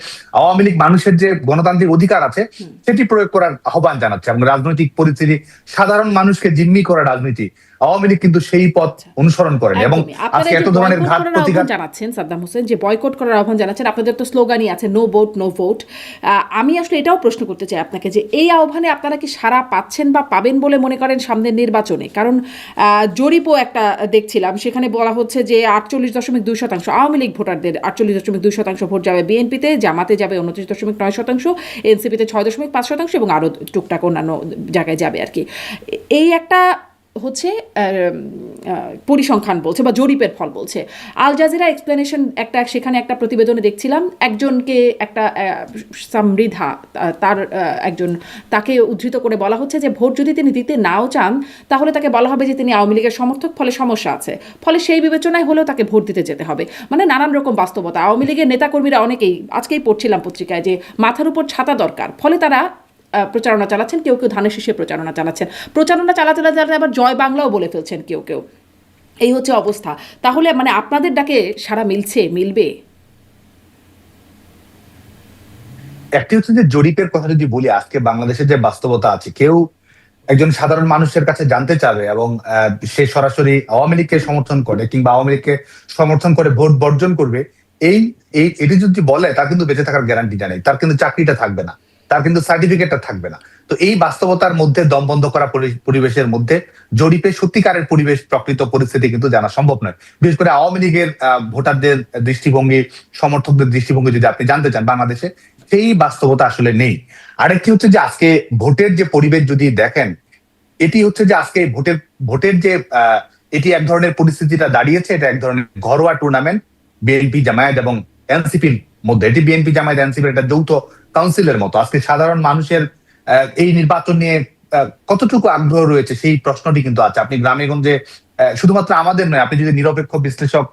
[SPEAKER 2] আওয়ামী লীগ মানুষের যে গণতান্ত্রিক অধিকার আছে সেটি প্রয়োগ করার আহ্বান জানাচ্ছে, এবং রাজনৈতিক পরিস্থিতি, সাধারণ মানুষকে জিম্মি করার রাজনীতি আওয়ামী লীগ কিন্তু সেই পথ অনুসরণ করেন। এবং আজকে এত ধরনের ঘাত প্রতিঘাত
[SPEAKER 1] জানাচ্ছেন সাদ্দাম হোসেন, যে বয়কট করার আহ্বান জানাচ্ছেন, আপনাদের তো স্লোগানই আছে নো ভোট নো ভোট। আমি আসলে এটাও প্রশ্ন করতে চাই আপনাকে যে এই আহ্বানে আপনারা কি সাড়া পাচ্ছেন বা পাবেন বলে মনে করেন সামনের নির্বাচনে? কারণ জরিপও একটা দেখছিলাম, সেখানে বলা হচ্ছে যে 48.2% আওয়ামী লীগ ভোটারদের 48.2% ভোট যাবে বিএনপিতে, জামাতে যাবে 29.9%, এনসিপিতে 6.5% এবং আরো টুকটাক অন্যান্য জায়গায় যাবে আর কি। এই একটা হচ্ছে পরিসংখ্যান বলছে বা জরিপের ফল বলছে। আল জাজিরা এক্সপ্লেনেশন সেখানে একটা প্রতিবেদনে দেখছিলাম, একজনকে একটা সমৃদ্ধা তার একজন, তাকে উদ্ধৃত করে বলা হচ্ছে যে ভোট যদি তিনি দিতে নাও চান তাহলে তাকে বলা হবে যে তিনি আওয়ামী লীগের সমর্থক, ফলে সমস্যা আছে, ফলে সেই বিবেচনায় হলেও তাকে ভোট দিতে যেতে হবে। মানে নানান রকম বাস্তবতা। আওয়ামী লীগের নেতাকর্মীরা অনেকেই, আজকেই পড়ছিলাম পত্রিকায়, যে মাথার উপর ছাতা দরকার, ফলে তারা প্রচারণা চালাচ্ছেন, কেউ কেউ ধানের শীষে প্রচারণা চালাচ্ছেন, চালাতে চালাতে আবার জয় বাংলাও বলে ফেলছেন কেউ কেউ। এই হচ্ছে অবস্থা। তাহলে মানে আপনাদের ডাকে সারা মিলবে?
[SPEAKER 2] একটি হচ্ছে যে জরিপের কথা যদি বলি, আজকে বাংলাদেশের যে বাস্তবতা আছে, কেউ একজন সাধারণ মানুষের কাছে জানতে চাবে এবং সে সরাসরি আওয়ামী লীগকে সমর্থন করে কিংবা আওয়ামী লীগকে সমর্থন করে ভোট বর্জন করবে, এই এটি যদি বলে, তার কিন্তু বেঁচে থাকার গ্যারান্টিটা নেই, তার কিন্তু চাকরিটা থাকবে না, তার কিন্তু সার্টিফিকেটটা থাকবে না। তো এই বাস্তবতার মধ্যে দম বন্ধ করা পরিবেশের মধ্যে জরিপে সত্যিকারের পরিবেশ, প্রকৃত পরিস্থিতি কিন্তু জানা সম্ভব নয়। বিশেষ করে আওয়ামী লীগের ভোটারদের দৃষ্টিভঙ্গি, সমর্থকদের দৃষ্টিভঙ্গি যদি আপনি জানতে চান বাংলাদেশে, সেই বাস্তবতা আসলে নেই। আরেকটি হচ্ছে যে আজকে ভোটের যে পরিবেশ যদি দেখেন, এটি হচ্ছে যে আজকে ভোটের যে এটি এক ধরনের পরিস্থিতিটা দাঁড়িয়েছে, এটা এক ধরনের ঘরোয়া টুর্নামেন্ট বিএনপি জামায়াত এবং এনসিপির মধ্যে। এটি বিএনপি জামায়াত এনসিপির একটা যৌথ কাউন্সিলের মতো। আজকে সাধারণ মানুষের এই নির্বাচন নিয়ে কতটুকু আগ্রহ রয়েছে সেই প্রশ্নটি কিন্তু আছে। আপনি গ্রামে গঞ্জে, শুধুমাত্র আমাদের নয়, আপনি যদি নিরপেক্ষ বিশ্লেষক,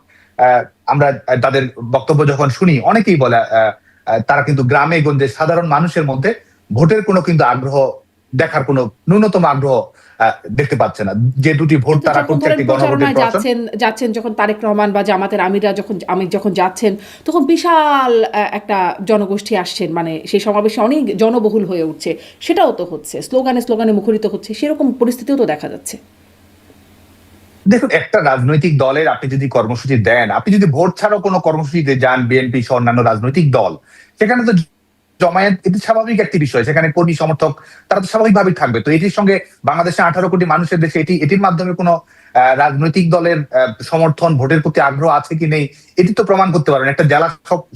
[SPEAKER 2] আমরা তাদের বক্তব্য যখন শুনি, অনেকেই বলে তারা কিন্তু গ্রামে গঞ্জে সাধারণ মানুষের মধ্যে ভোটের কোনো কিন্তু আগ্রহ, দেখার কোনো ন্যূনতম আগ্রহ দেখতে পাচ্ছে না। যে দুটি ভোট তারা করছে, একটি গণভোটের
[SPEAKER 1] যাচ্ছেন যখন তারেক রহমান বা জামাতের আমিররা যখন যাচ্ছেন, তখন বিশাল একটা জনগোষ্ঠী আসছেন, মানে সেই সমাবেশে অনেক জনবহুল হয়ে উঠছে, সেটাও তো হচ্ছে, স্লোগানে মুখরিত হচ্ছে, সেরকম পরিস্থিতিও তো দেখা যাচ্ছে।
[SPEAKER 2] দেখুন, একটা রাজনৈতিক দলের আপনি যদি কর্মসূচি দেন, আপনি যদি ভোট ছাড়াও কোনো কর্মসূচিতে যান, বিএনপি সহ অন্যান্য রাজনৈতিক দল, সেখানে তো জমায়েত, এটি স্বাভাবিক একটি বিষয়, সেখানে কর্মী সমর্থক তারা তো স্বাভাবিকভাবেই থাকবে। তো এটির সঙ্গে বাংলাদেশে 18 কোটি মানুষের দেশে এটির মাধ্যমে কোনো রাজনৈতিক দলের সমর্থন, ভোটের প্রতি আগ্রহ আছে কি নেই, এটি তো প্রমাণ করতে পারবেন। একটা জেলা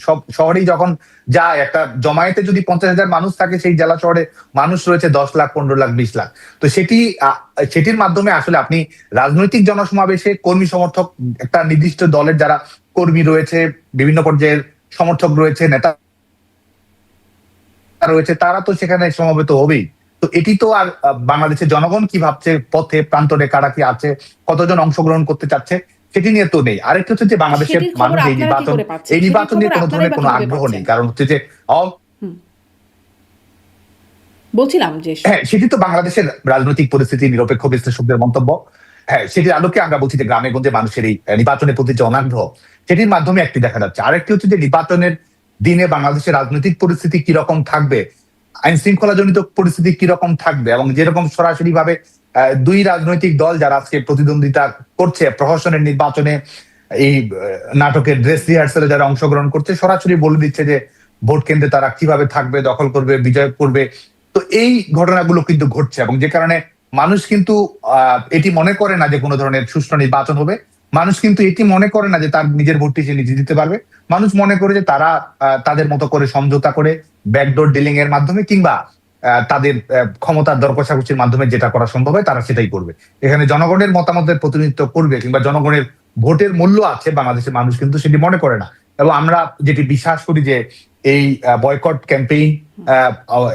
[SPEAKER 2] সব শহরেই যখন যায়, একটা জমায়েতে যদি 50,000 মানুষ থাকে, সেই জেলা শহরে মানুষ রয়েছে 10 লাখ, 15 লাখ, 20 লাখ। তো সেটির মাধ্যমে আসলে আপনি রাজনৈতিক জনসমাবেশে কর্মী সমর্থক, একটা নির্দিষ্ট দলের যারা কর্মী রয়েছে, বিভিন্ন পর্যায়ের সমর্থক রয়েছে, নেতা রয়েছে, তারা তো সেখানে সমবেত হবেই। তো এটি তো আর বাংলাদেশের জনগণ কি ভাবছে, পথে প্রান্তরে কারা কি আছে, কতজন অংশগ্রহণ করতে চাচ্ছে, সেটি নিয়ে তো নেই। আরেকটা হচ্ছে যে বাংলাদেশের মানুষ এই নির্বাচন নিয়ে কোনো ধরনের কোনো আগ্রহ নেই। কারণ হচ্ছে যে
[SPEAKER 1] বলছিলাম যে
[SPEAKER 2] হ্যাঁ, সেটি তো বাংলাদেশের রাজনৈতিক পরিস্থিতি, নিরপেক্ষ বিশ্লেষকদের মন্তব্য, হ্যাঁ, সেটির আলোকে আমরা বলছি যে গ্রামে গঞ্জে মানুষের এই নির্বাচনের প্রতি যে অনাগ্রহ, সেটির মাধ্যমে একটি দেখা যাচ্ছে। আরেকটি হচ্ছে যে নির্বাচনের দিনে বাংলাদেশের রাজনৈতিক পরিস্থিতি কিরকম থাকবে, আইন শৃঙ্খলা জনিত পরিস্থিতি কিরকম থাকবে, এবং যেরকম সরাসরি ভাবে দুই রাজনৈতিক দল যারা আজকে প্রতিদ্বন্দ্বিতা করছে প্রহসনের নির্বাচনে, এই নাটকের ড্রেস রিহার্সালে যারা অংশগ্রহণ করছে, সরাসরি বলে দিচ্ছে যে ভোট কেন্দ্রে তারা কিভাবে থাকবে, দখল করবে, বিজয় করবে। তো এই ঘটনাগুলো কিন্তু ঘটছে, এবং যে কারণে মানুষ কিন্তু এটি মনে করে না যে কোনো ধরনের সুষ্ঠু নির্বাচন হবে। মানুষ কিন্তু এটি মনে করে না যে তার নিজের ভোটটি সে নিজে দিতে পারবে। মানুষ মনে করে যে তারা তাদের মতো করে সমঝোতা করে, ব্যাকডোর ডিলিং এর মাধ্যমে কিংবা তাদের ক্ষমতার দর কষাকষির মাধ্যমে যেটা করা সম্ভব হয় তারা সেটাই করবে। এখানে জনগণের মতামতের প্রতিনিধিত্ব করবে কিংবা জনগণের ভোটের মূল্য আছে, বাংলাদেশের মানুষ কিন্তু সেটি মনে করে না। এবং আমরা যেটি বিশ্বাস করি যে এই বয়কট ক্যাম্পেইন,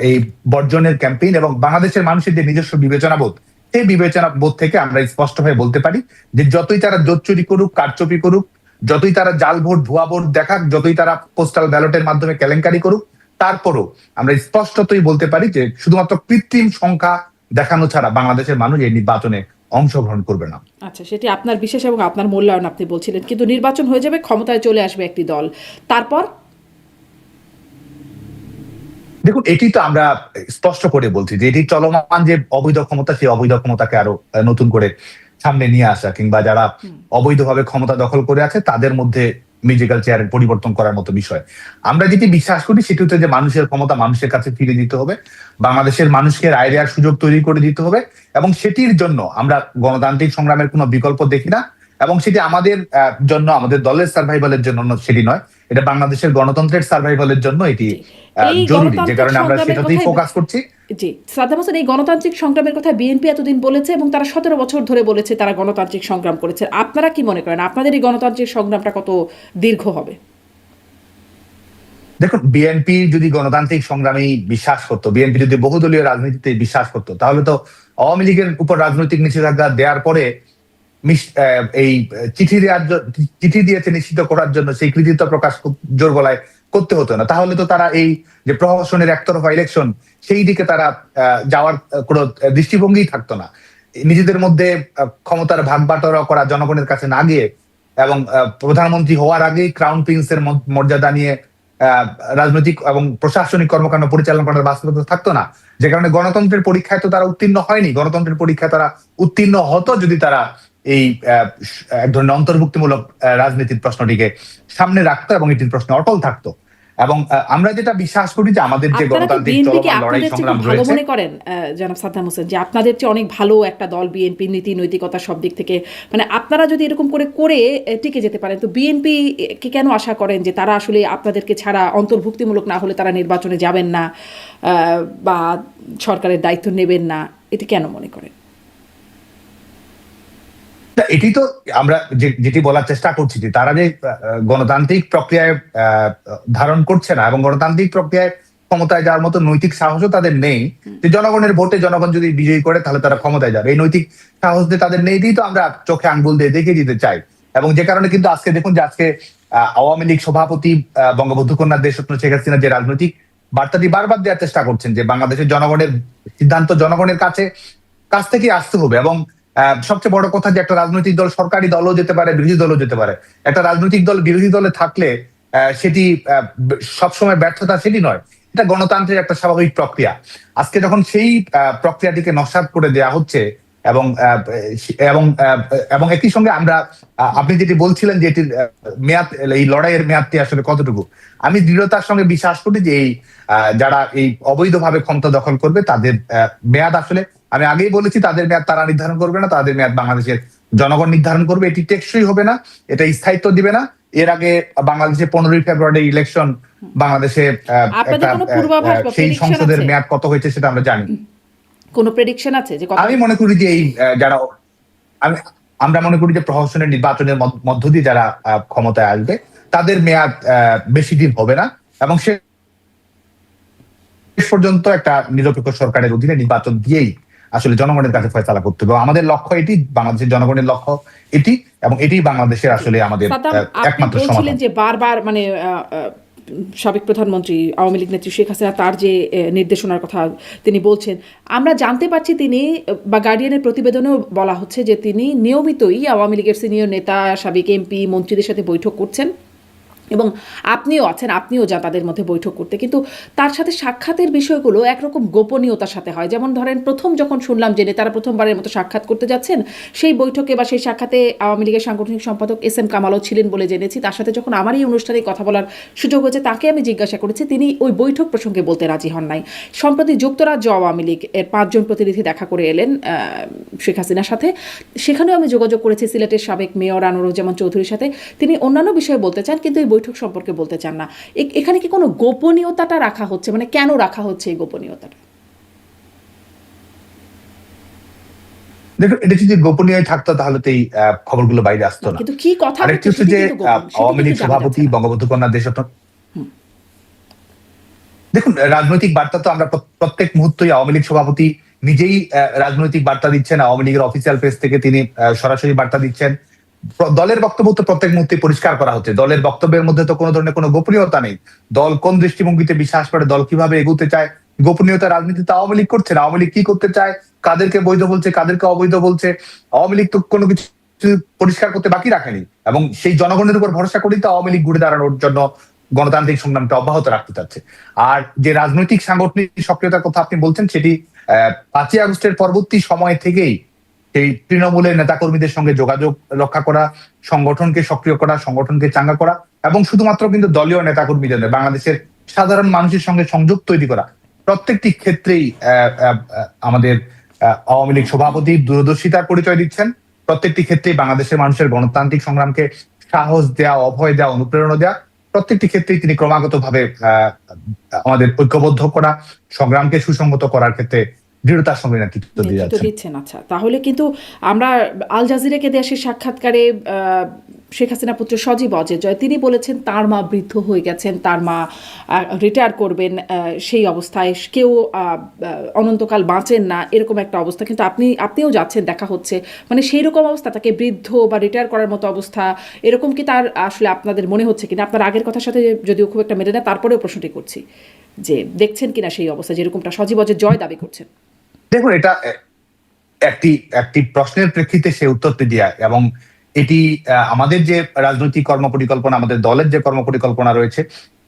[SPEAKER 2] এই বর্জনের ক্যাম্পেইন এবং বাংলাদেশের মানুষের যে নিজস্ব বিবেচনাবোধ, সেই বিবেচনাবোধ থেকে আমরা স্পষ্টভাবে বলতে পারি যে যতই তারা জোচ্চুরি করুক, কারচুপি করুক, যতই তারা জাল ভোট, ভুয়া ভোট দেখাক, যতই তারা পোস্টাল ব্যালটের মাধ্যমে কেলেঙ্কারি করুক, তারপরও আমরা স্পষ্টতই বলতে পারি যে শুধুমাত্র কৃত্রিম সংখ্যা দেখানো ছাড়া বাংলাদেশের মানুষ এই নির্বাচনে অংশগ্রহণ করবে না।
[SPEAKER 1] আচ্ছা, সেটি আপনার বিশ্বাস এবং আপনার মূল্যায়ন, আপনি বলছিলেন। কিন্তু নির্বাচন হয়ে যাবে, ক্ষমতায় চলে আসবে একটি দল, তারপর
[SPEAKER 2] দেখুন, এটি তো আমরা স্পষ্ট করে বলছি যে এটি চলমান যে অবৈধ ক্ষমতা, সেই অবৈধ ক্ষমতাকে আরো নতুন করে সামনে নিয়ে আসা, কিংবা যারা অবৈধভাবে ক্ষমতা দখল করে আছে তাদের মধ্যে মিউজিক্যাল চেয়ারের পরিবর্তন করার মতো বিষয়। আমরা যেটি বিশ্বাস করি সেটি হচ্ছে যে মানুষের ক্ষমতা মানুষের কাছে ফিরে দিতে হবে, বাংলাদেশের মানুষকে রায় দেওয়ার সুযোগ তৈরি করে দিতে হবে, এবং সেটির জন্য আমরা গণতান্ত্রিক সংগ্রামের কোনো বিকল্প দেখি না। এবং সেটি আমাদের জন্য, আমাদের দলের সার্ভাইভালের জন্য সেটি নয়, এটা বাংলাদেশের গণতন্ত্রের সার্ভাইভালের জন্য এটি জরুরি, যে কারণে আমরা সেটাতেই ফোকাস করছি।
[SPEAKER 1] জি, সাদ্দাম হোসেন এই গণতান্ত্রিক সংগ্রামের কথা বিএনপি এতদিন বলেছে এবং তারা 17 বছর ধরে বলেছে তারা গণতান্ত্রিক সংগ্রাম করেছে। আপনারা কি মনে করেন আপনাদের এই গণতান্ত্রিক সংগ্রামটা কত দীর্ঘ হবে?
[SPEAKER 2] দেখুন, বিএনপি যদি গণতান্ত্রিক সংগ্রামে বিশ্বাস করতো, বিএনপি যদি বহুদলীয় রাজনীতিতে বিশ্বাস করতো, তাহলে তো আওয়ামী লীগের উপর রাজনৈতিক নিষেধাজ্ঞা দেওয়ার পরে এই চিঠি দিয়েছে নিশ্চিত করার জন্য সেই কৃতিত্ব প্রকাশ জোর গলায় করতে হতো না। তাহলে তো তারা এই যে প্রহসনের একতরফা ইলেকশন, সেই দিকে তারা যাওয়ার কোনো দৃষ্টিভঙ্গি থাকতো না। নিজেদের মধ্যে ক্ষমতার ভাগ বাটোয়ারা করা জনগণের কাছে না গিয়ে এবং প্রধানমন্ত্রী হওয়ার আগেই ক্রাউন প্রিন্সের মর্যাদা নিয়ে রাজনৈতিক এবং প্রশাসনিক কর্মকাণ্ড পরিচালনা করার বাস্তবতা থাকতো না। যে কারণে গণতন্ত্রের পরীক্ষায় তো তারা উত্তীর্ণ হয়নি। গণতন্ত্রের পরীক্ষায় তারা উত্তীর্ণ হতো যদি তারা এই এক ধরনের অন্তর্ভুক্তিমূলক রাজনীতির প্রশ্নটিকে সামনে রাখতো এবং এটির প্রশ্নে অটল থাকতো। এবং আমরা যেটা বিশ্বাস করি যে আমাদের যে গণতান্ত্রিক চলমান লড়াই সংগ্রাম
[SPEAKER 1] ভালো
[SPEAKER 2] রয়েছে,
[SPEAKER 1] মনে করেন জনাব সাদ্দাম হোসেন যে আপনাদের চেয়ে অনেক ভালো একটা দল বিএনপি, নীতি নৈতিকতা সব দিক থেকে, মানে আপনারা যদি এরকম করে করে টিকে যেতে পারেন, তো বিএনপি কে কেন আশা করেন যে তারা আসলে আপনাদেরকে ছাড়া অন্তর্ভুক্তিমূলক না হলে তারা নির্বাচনে যাবেন না বা সরকারের দায়িত্ব নেবেন না, এটি কেন মনে করেন?
[SPEAKER 2] এটি তো আমরা যেটি বলার চেষ্টা করছি যে তারা যে গণতান্ত্রিক প্রক্রিয়ায় ধারণ করছে না এবং গণতান্ত্রিক প্রক্রিয়ায় ক্ষমতায় যাওয়ার মতো নৈতিক সাহসও তাদের নেই। যে জনগণের ভোটে জনগণ যদি বিজয়ী করে তাহলে তারা ক্ষমতায় যাবে, এই নৈতিক সাহস দিয়ে তাদের নেই, তো আমরা চোখে আঙ্গুল দিয়ে দেখিয়ে দিতে চাই। এবং যে কারণে কিন্তু আজকে দেখুন যে আজকে আওয়ামী লীগ সভাপতি বঙ্গবন্ধু কন্যা দেশরত্ন শেখ হাসিনা যে রাজনৈতিক বার্তাটি বারবার দেওয়ার চেষ্টা করছেন যে বাংলাদেশের জনগণের সিদ্ধান্ত জনগণের কাছ থেকে আসতে হবে। এবং সবচেয়ে বড় কথা যে একটা রাজনৈতিক দল সরকারি দলও যেতে পারে, বিরোধী দলও যেতে পারে। একটা রাজনৈতিক দল বিরোধী দলে থাকলে সেটি সবসময় ব্যর্থতা সেটি নয়, এটা গণতন্ত্রের একটা স্বাভাবিক প্রক্রিয়া। আজকে যখন সেই প্রক্রিয়াটিকে নস্যাৎ করে দেওয়া হচ্ছে এবং এবং এবং একই সঙ্গে আমরা আপনি যেটি বলছিলেন যে এটির মেয়াদ, এই লড়াইয়ের মেয়াদটি আসলে কতটুকু, আমি দৃঢ়তার সঙ্গে বিশ্বাস করি যে এই যারা এই অবৈধভাবে ক্ষমতা দখল করবে তাদের মেয়াদ আসলে, আমি আগেই বলেছি, তাদের মেয়াদ তারা নির্ধারণ করবে না, তাদের মেয়াদ বাংলাদেশের জনগণ নির্ধারণ করবে। এটি টেকসই হবে না, এটা স্থায়িত্ব দিবে না। এর আগে বাংলাদেশে 15ই ফেব্রুয়ারি ইলেকশন, বাংলাদেশে সেই সংসদের মেয়াদ কত হয়েছে সেটা আমরা জানি।
[SPEAKER 1] কোনো প্রেডিকশন আছে যে
[SPEAKER 2] আমি মনে করি যে এই যারা আমরা মনে করি যে প্রহসনের নির্বাচনের মধ্য দিয়ে যারা ক্ষমতায় আসবে তাদের মেয়াদ বেশি দিন হবে না এবং শেষ পর্যন্ত একটা নিরপেক্ষ সরকারের অধীনে নির্বাচন দিয়েই আসলে জনগণের কাছে ফয়সালা করতে হবে। আমাদের লক্ষ্য এটি, বাংলাদেশের জনগণের লক্ষ্য এটি, এবং এটি বাংলাদেশের আসলে আমাদের একমাত্র সমাধান।
[SPEAKER 1] যে বারবার মানে সাবেক প্রধানমন্ত্রী আওয়ামী লীগ নেত্রী শেখ হাসিনা তার যে নির্দেশনার কথা তিনি বলছেন, আমরা জানতে পারছি তিনি বা গার্ডিয়ানের প্রতিবেদনেও বলা হচ্ছে যে তিনি নিয়মিতই আওয়ামী লীগের সিনিয়র নেতা, সাবেক এমপি, মন্ত্রীদের সাথে বৈঠক করছেন এবং আপনিও আছেন, আপনিও যান তাদের মধ্যে বৈঠক করতে, কিন্তু তার সাথে সাক্ষাতের বিষয়গুলো একরকম গোপনীয়তার সাথে হয়। যেমন ধরেন প্রথম যখন শুনলাম যে নেতারা প্রথমবারের মতো সাক্ষাৎ করতে যাচ্ছেন, সেই বৈঠকে বা সেই সাক্ষাতে আওয়ামী লীগের সাংগঠনিক সম্পাদক SM কামালও ছিলেন বলে জেনেছি। তার সাথে যখন আমার এই অনুষ্ঠানে কথা বলার সুযোগ হয়েছে তাকে আমি জিজ্ঞাসা করেছি, তিনি ওই বৈঠক প্রসঙ্গে বলতে রাজি হন নাই। সম্প্রতি যুক্তরাজ্য আওয়ামী লীগ এর 5 জন প্রতিনিধি দেখা করে এলেন শেখ হাসিনার সাথে, সেখানেও আমি যোগাযোগ করেছি সিলেটের সাবেক মেয়র আনোয়ারুজ্জামান চৌধুরীর সাথে। তিনি অন্যান্য বিষয়ে বলতে চান কিন্তু এই বৈঠক সম্পর্কে বলতে চান না। এখানে কি কোনো গোপনীয়তাটা রাখা হচ্ছে, মানে কেন রাখা হচ্ছে এই গোপনীয়তাটা?
[SPEAKER 2] দেখুন, এটা যদি গোপনীয় থাকতো তাহলে তো এই খবরগুলো বাইরে আসতো না।
[SPEAKER 1] কিন্তু কি কথা
[SPEAKER 2] আরেকটি হচ্ছে যে আওয়ামী লীগ সভাপতি বঙ্গবন্ধু কন্যা দেশরত্ন, দেখুন রাজনৈতিক বার্তা তো আমরা প্রত্যেক মুহূর্তেই, আওয়ামী লীগ সভাপতি নিজেই রাজনৈতিক বার্তা দিচ্ছেন, আওয়ামী লীগের অফিসিয়াল পেজ থেকে তিনি সরাসরি বার্তা দিচ্ছেন। দলের বক্তব্য তো প্রত্যেক মুহূর্তে পরিষ্কার করা হচ্ছে, দলের বক্তব্যের মধ্যে তো কোনো ধরনের কোনো গোপনীয়তা নেই। দল কোন দৃষ্টিভঙ্গিতে বিশ্বাস করে, দল কিভাবে এগোতে চায়, গোপনীয়তা রাজনীতিতে আওয়ামী লীগ করছে না। আওয়ামী লীগ কি করতে চায়, কাদেরকে বৈধ বলছে, কাদেরকে অবৈধ বলছে, আওয়ামী লীগ তো কোনো কিছু পরিষ্কার করতে বাকি রাখেনি। এবং সেই জনগণের উপর ভরসা করেই তো আওয়ামী লীগ ঘুরে দাঁড়ানোর জন্য গণতান্ত্রিক সংগ্রামটা অব্যাহত রাখতে চাচ্ছে। আর যে রাজনৈতিক সাংগঠনিক সক্রিয়তার কথা আপনি বলছেন, সেটি 5ই আগস্টের পরবর্তী সময় থেকেই সেই তৃণমূলের নেতাকর্মীদের সঙ্গে যোগাযোগ রক্ষা করা, সংগঠনকে সক্রিয় করা, সংগঠনকে চাঙ্গা করা, এবং শুধুমাত্র কিন্তু দলীয় নেতাকর্মীদের নয়, বাংলাদেশের সাধারণ মানুষের সঙ্গে সংযোগ তৈরি করা, প্রত্যেকটি ক্ষেত্রেই আমাদের আওয়ামী লীগ সভাপতি দূরদর্শিতার পরিচয় দিচ্ছেন। প্রত্যেকটি ক্ষেত্রেই বাংলাদেশের মানুষের গণতান্ত্রিক সংগ্রামকে সাহস দেওয়া, অভয় দেওয়া, অনুপ্রেরণা দেওয়া, প্রত্যেকটি ক্ষেত্রেই তিনি ক্রমাগতভাবে আমাদের ঐক্যবদ্ধ করা, সংগ্রামকে সুসংহত করার ক্ষেত্রে দৃঢ়তার সঙ্গে নেতৃত্ব দিয়ে
[SPEAKER 1] নেতৃত্ব
[SPEAKER 2] যাচ্ছেন।
[SPEAKER 1] দিচ্ছেন। আচ্ছা, তাহলে কিন্তু আমরা আল জাজিরাকে দেওয়া সেই সাক্ষাৎকারে শেখ হাসিনা পুত্র সজীব অজয় তিনি বলেছেন তার মা বৃদ্ধ হয়ে গেছেন, তার মা রিটায়ার করবেন, সেই অবস্থায় কেউ অনন্তকাল বাঁচেন না, এরকম একটা অবস্থা। কিন্তু আপনিও যাচ্ছেন, দেখা হচ্ছে, মানে সেই রকম অবস্থা, তাকে বৃদ্ধ বা রিটায়ার করার মতো অবস্থা এরকম কি তার আসলে আপনাদের মনে হচ্ছে কিনা? আপনার আগের কথার সাথে যদিও খুব একটা মেলে না, তারপরেও প্রশ্নটি করছি যে দেখছেন কিনা সেই অবস্থা যেরকমটা সজীব অজয় দাবি করছেন।
[SPEAKER 2] দেখুন, এটা একটি একটি প্রশ্নের প্রেক্ষিতে সে উত্তরটি দেয়া, এবং এটি আমাদের যে রাজনৈতিক কর্মপরিকল্পনা, আমাদের দলের যে কর্মপরিকল্পনা রয়েছে,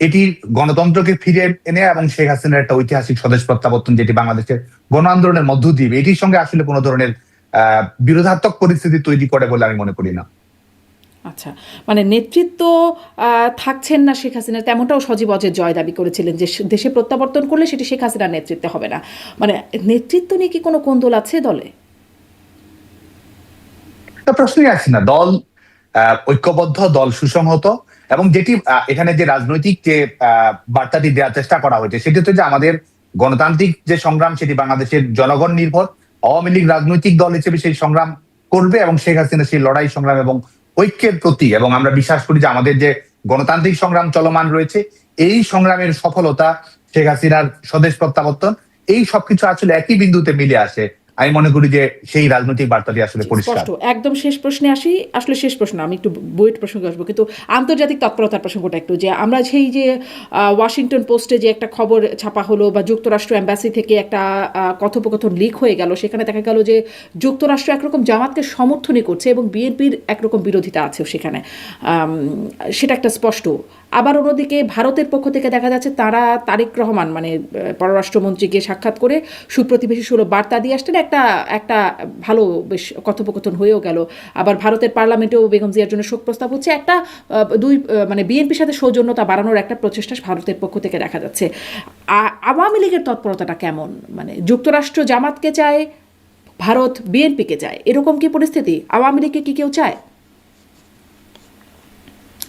[SPEAKER 2] এটি গণতন্ত্রকে ফিরে এনে এবং শেখ হাসিনার একটা ঐতিহাসিক স্বদেশ প্রত্যাবর্তন, যেটি বাংলাদেশের গণ আন্দোলনের মধ্য দিয়ে, এটির সঙ্গে আসলে কোনো ধরনের বিরোধাত্মক পরিস্থিতি তৈরি করে বলে আমি মনে করি না।
[SPEAKER 1] আচ্ছা, মানে নেতৃত্ব থাকছেন না শেখ হাসিনা, তেমনটাও সজীব অজয় দাবি করেছিলেন যে দেশে প্রত্যাবর্তন করলে সেটি শেখ হাসিনার নেতৃত্বে হবে না। মানে নেতৃত্ব নিয়ে কি কোনো কোন্দল আছে দলে?
[SPEAKER 2] প্রশ্নই আসে না। দল ঐক্যবদ্ধ, দল সুসংহত, এবং যেটি এখানে যে রাজনৈতিক যে বার্তাটি দেওয়ার চেষ্টা করা হয়েছে সেটি হচ্ছে যে আমাদের গণতান্ত্রিক যে সংগ্রাম সেটি বাংলাদেশের জনগণ নির্ভর। আওয়ামী লীগ রাজনৈতিক দল হিসেবে সেই সংগ্রাম করবে এবং শেখ হাসিনা সেই লড়াই সংগ্রাম এবং ঐক্যের প্রতি, এবং আমরা বিশ্বাস করি যে আমাদের যে গণতান্ত্রিক সংগ্রাম চলমান রয়েছে এই সংগ্রামের সফলতা, শেখ হাসিনার স্বদেশ প্রত্যাবর্তন, এই সবকিছু আসলে একই বিন্দুতে মিলে আসে। আমি মনে করি যে সেই রাজনৈতিক বার্তাটি আসলে পরিষ্কার।
[SPEAKER 1] একদম শেষ প্রশ্নে আসি, আসলে শেষ প্রশ্ন, আমি একটু বইয়ের প্রসঙ্গে আসবো, কিন্তু আন্তর্জাতিক তৎপরতার প্রসঙ্গটা একটু, যে আমরা সেই যে ওয়াশিংটন পোস্টে যে একটা খবর ছাপা হলো বা যুক্তরাষ্ট্র এম্বাসি থেকে একটা কথোপকথন লিক হয়ে গেল, সেখানে দেখা গেল যে যুক্তরাষ্ট্র একরকম জামাতকে সমর্থনই করছে এবং বিএনপির একরকম বিরোধিতা আছে সেখানে, সেটা একটা স্পষ্ট। আবার অন্যদিকে ভারতের পক্ষ থেকে দেখা যাচ্ছে তারা তারেক রহমান মানে পররাষ্ট্রমন্ত্রীকে সাক্ষাৎ করে সুপ্রতিবেশী সুলভ বার্তা দিয়ে আসতেন, একটা ভালো বেশ কথোপকথন হয়েও গেল। আবার ভারতের পার্লামেন্টেও বেগম জিয়ার জন্য শোক প্রস্তাব হচ্ছে, একটা মানে বিএনপির সাথে সৌজন্যতা বাড়ানোর একটা প্রচেষ্টা ভারতের পক্ষ থেকে দেখা যাচ্ছে। আওয়ামী লীগের তৎপরতাটা কেমন? মানে যুক্তরাষ্ট্র জামাতকে চায়, ভারত বিএনপিকে চায়, এরকম কি পরিস্থিতি? আওয়ামী লীগকে কি কেউ চায়?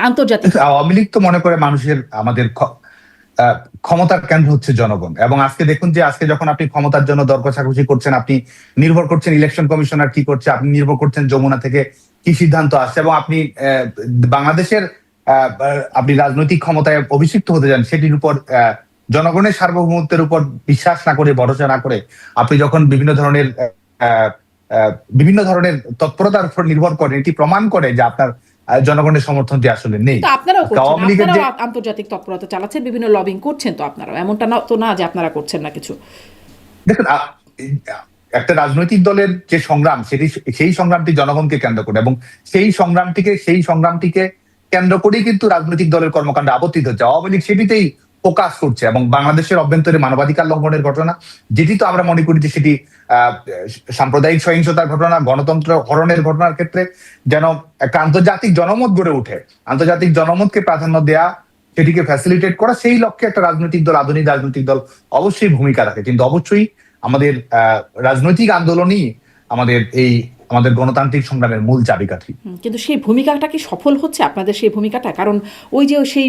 [SPEAKER 1] আন্তর্জাতিক
[SPEAKER 2] আওয়ামী লীগ তো মনে করে মানুষের, আমাদের ক্ষমতার কেন্দ্র হচ্ছে জনগণ, এবং আজকে দেখুন যে আজকে যখন আপনি ক্ষমতার জন্য দর কষাকষি করছেন, আপনি নির্ভর করছেন ইলেকশন কমিশনার কি করছে, আপনি নির্ভর করছেন যমুনা থেকে কি সিদ্ধান্ত আসছে, এবং আপনি বাংলাদেশের আপনি রাজনৈতিক ক্ষমতায় অভিষিক্ত হতে যান, সেটির উপর জনগণের সার্বভৌমত্বের উপর বিশ্বাস না করে, ভরসা না করে আপনি যখন বিভিন্ন ধরনের তৎপরতার উপর নির্ভর করেন, এটি প্রমাণ করে যে আপনার জনগণের সমর্থনটি আসলে নেই।
[SPEAKER 1] আপনারাও আন্তর্জাতিক তৎপরতা চালাচ্ছেন, বিভিন্ন লবিং করছেন, তো আপনারাও এমনটা না তো না যে আপনারা করছেন না কিছু।
[SPEAKER 2] দেখুন, একটা রাজনৈতিক দলের যে সংগ্রাম, সেই সংগ্রামটি জনগণকে কেন্দ্র করে, এবং সেই সংগ্রামটিকে কেন্দ্র করেই কিন্তু রাজনৈতিক দলের কর্মকাণ্ড আবর্তিত হচ্ছে। আওয়ামী লীগ সেটিতেই ফোকাস করছে, এবং বাংলাদেশের অভ্যন্তরে মানবাধিকার লঙ্ঘনের ঘটনা, যেটি তো আমরা মনে করি যে সেটি সাম্প্রদায়িক সহিংসতার ঘটনা, গণতন্ত্র হরণের ঘটনার ক্ষেত্রে যেন একটা আন্তর্জাতিক জনমত গড়ে ওঠে, আন্তর্জাতিক জনমতকে প্রাধান্য দেয়া, সেটিকে ফ্যাসিলিটেট করা, সেই লক্ষ্যে একটা রাজনৈতিক দল, আধুনিক রাজনৈতিক দল অবশ্যই ভূমিকা রাখে। কিন্তু অবশ্যই আমাদের রাজনৈতিক আন্দোলনই আমাদের গণতান্ত্রিক সংগ্রামের মূল চাবিকাঠি।
[SPEAKER 1] কিন্তু সেই ভূমিকাটা কি সফল হচ্ছে আপনাদের, সেই ভূমিকাটা? কারণ ওই যে সেই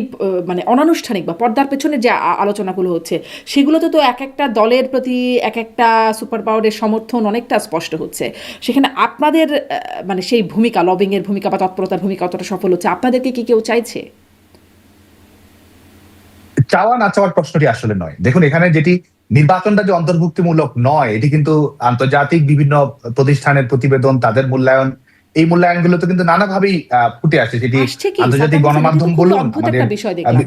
[SPEAKER 1] মানে অনানুষ্ঠানিক বা পর্দার পেছনে যে আলোচনাগুলো হচ্ছে, সেগুলোতে তো এক একটা দলের প্রতি এক একটা সুপার পাওয়ারের সমর্থন অনেকটা স্পষ্ট হচ্ছে। সেখানে আপনাদের মানে সেই ভূমিকা, লবিংয়ের ভূমিকা বা তৎপরতার ভূমিকা কতটা সফল হচ্ছে? আপনাদেরকে কি কেউ চাইছে?
[SPEAKER 2] চাওয়া না চাওয়ার প্রশ্নটি আসলে নয়। দেখুন, এখানে যেটি নির্বাচনটা যে অন্তর্ভুক্তিমূলক নয়, এটি কিন্তু আন্তর্জাতিক বিভিন্ন প্রতিষ্ঠানের প্রতিবেদন, তাদের মূল্যায়ন, এই মূল্যায়নগুলো তো কিন্তু নানাভাবেই ফুটে আসে। সেটি আন্তর্জাতিক গণমাধ্যম বলুন,
[SPEAKER 1] আমাদের বিষয় দেখলাম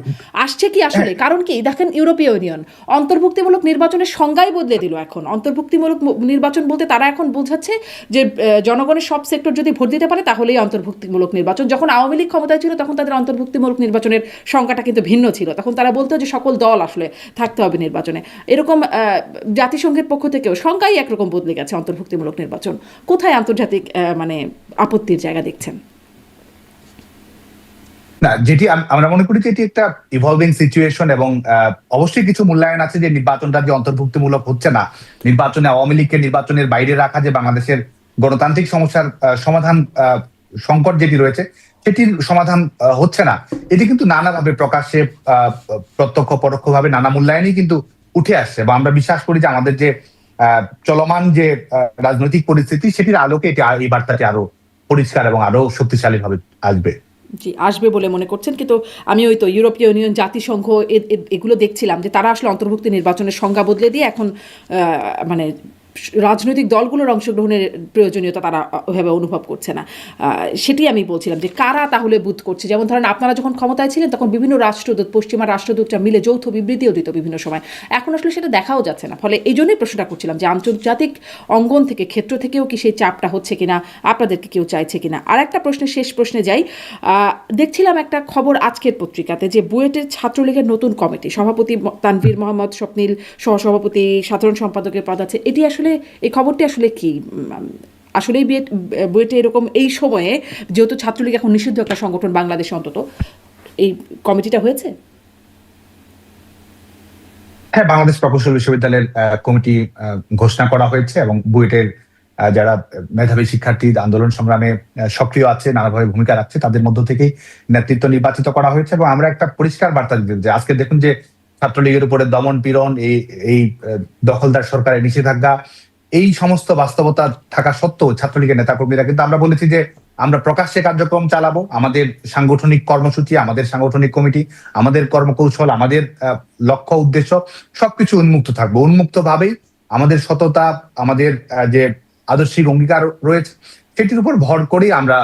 [SPEAKER 1] আসছে কি আসলে। কারণ কি দেখেন, ইউরোপীয় ইউনিয়ন অন্তর্ভুক্তিমূলক নির্বাচনের সংজ্ঞাই বদলে দিল। এখন অন্তর্ভুক্তিমূলক নির্বাচন বলতে তারা এখন বোঝাচ্ছে যে জনগণের সব সেক্টর যদি ভোট দিতে পারে তাহলেই অন্তর্ভুক্তিমূলক নির্বাচন। যখন আওয়ামী লীগ ক্ষমতায় ছিল তখন তাদের অন্তর্ভুক্তিমূলক নির্বাচনের সংজ্ঞাটা কিন্তু ভিন্ন ছিল। তখন তারা বলতো যে সকল দল আসলে থাকতে হবে নির্বাচনে। এরকম জাতিসংঘের পক্ষ থেকেও সংজ্ঞাই একরকম বদলে গেছে অন্তর্ভুক্তিমূলক নির্বাচন। কোথায় আন্তর্জাতিক মানে আপত্তির জায়গা দেখছেন?
[SPEAKER 2] না, যেটি আমরা মনে করি যে এটি একটা ইভলভিং সিচুয়েশন, এবং অবশ্যই কিছু মূল্যায়ন আছে যে নির্বাচনটা যে অন্তর্ভুক্তিমূলক হচ্ছে না, নির্বাচনে আওয়ামী লীগকে নির্বাচনের বাইরে রাখা যে বাংলাদেশের গণতান্ত্রিক সমস্যার সমাধান সংকট যেটি রয়েছে সেটির সমাধান হচ্ছে না। এটি কিন্তু নানাভাবে প্রকাশ্যে প্রত্যক্ষ পরোক্ষভাবে নানা মূল্যায়নই কিন্তু উঠে আসছে, বা আমরা বিশ্বাস করি যে আমাদের যে চলমান যে রাজনৈতিক পরিস্থিতি সেটির আলোকে এটি এই বার্তাটি আরো পরিষ্কার এবং আরো শক্তিশালী ভাবে আসবে।
[SPEAKER 1] জি, আসবে বলে মনে করছেন। কিন্তু আমি ওই তো ইউরোপীয় ইউনিয়ন, জাতিসংঘ এগুলো দেখছিলাম যে তারা আসলে অন্তর্ভুক্তি নির্বাচনের সংজ্ঞা বদলে দিয়ে এখন মানে রাজনৈতিক দলগুলোর অংশগ্রহণের প্রয়োজনীয়তা তারা ওইভাবে অনুভব করছে না। সেটি আমি বলছিলাম যে কারা তাহলে বুথ করছে। যেমন ধরেন আপনারা যখন ক্ষমতায় ছিলেন তখন বিভিন্ন রাষ্ট্রদূত, পশ্চিমা রাষ্ট্রদূতরা মিলে যৌথ বিবৃতিও দিত বিভিন্ন সময়। এখন আসলে সেটা দেখাও যাচ্ছে না। ফলে এই জন্যই প্রশ্নটা করছিলাম যে আন্তর্জাতিক অঙ্গন থেকে, ক্ষেত্র থেকেও কি সেই চাপটা হচ্ছে কিনা, আপনাদেরকে কেউ চাইছে কিনা। আর একটা প্রশ্নে, শেষ প্রশ্নে যাই। দেখছিলাম একটা খবর আজকের পত্রিকাতে যে বুয়েটের ছাত্রলীগের নতুন কমিটি, সভাপতি তানভীর মোহাম্মদ স্বপ্নীল, সহসভাপতি, সাধারণ সম্পাদকের পদ আছে। এটি আসলে, এই খবরটি আসলে কি? আসলেই বুয়েটে এরকম এই সময়ে, যেহেতু ছাত্রলীগ এখন নিষিদ্ধ একটা সংগঠন বাংলাদেশে, অন্তত এই কমিটিটা হয়েছে?
[SPEAKER 2] হ্যাঁ, বাংলাদেশ প্রকৌশল বিশ্ববিদ্যালয়ের কমিটি ঘোষণা করা হয়েছে এবং বুয়েটের যারা মেধাবী শিক্ষার্থী আন্দোলন সংগ্রামে সক্রিয় আছে, নানাভাবে ভূমিকা রাখছে, তাদের মধ্য থেকেই নেতৃত্ব নির্বাচিত করা হয়েছে। এবং আমরা একটা পরিষ্কার বার্তা দিতে, যে আজকে দেখুন যে ছাত্রলীগের উপরে দমন পীড়ন, এই দখলদার সরকারের নিষেধাজ্ঞা, এই সমস্ত বাস্তবতা থাকা সত্ত্বেও ছাত্রলীগের নেতাকর্মীরা কিন্তু, আমরা বলেছি যে আমরা প্রকাশ্যে কার্যক্রম চালাবো, আমাদের সাংগঠনিক কর্মসূচি, আমাদের সাংগঠনিক কমিটি, আমাদের কর্মকৌশল, আমাদের লক্ষ্য উদ্দেশ্য সবকিছু উন্মুক্ত থাকবে। উন্মুক্ত ভাবেই আমাদের সততা, আমাদের যে আদর্শিক অঙ্গীকার রয়েছে সেটির উপর ভর করেই আমরা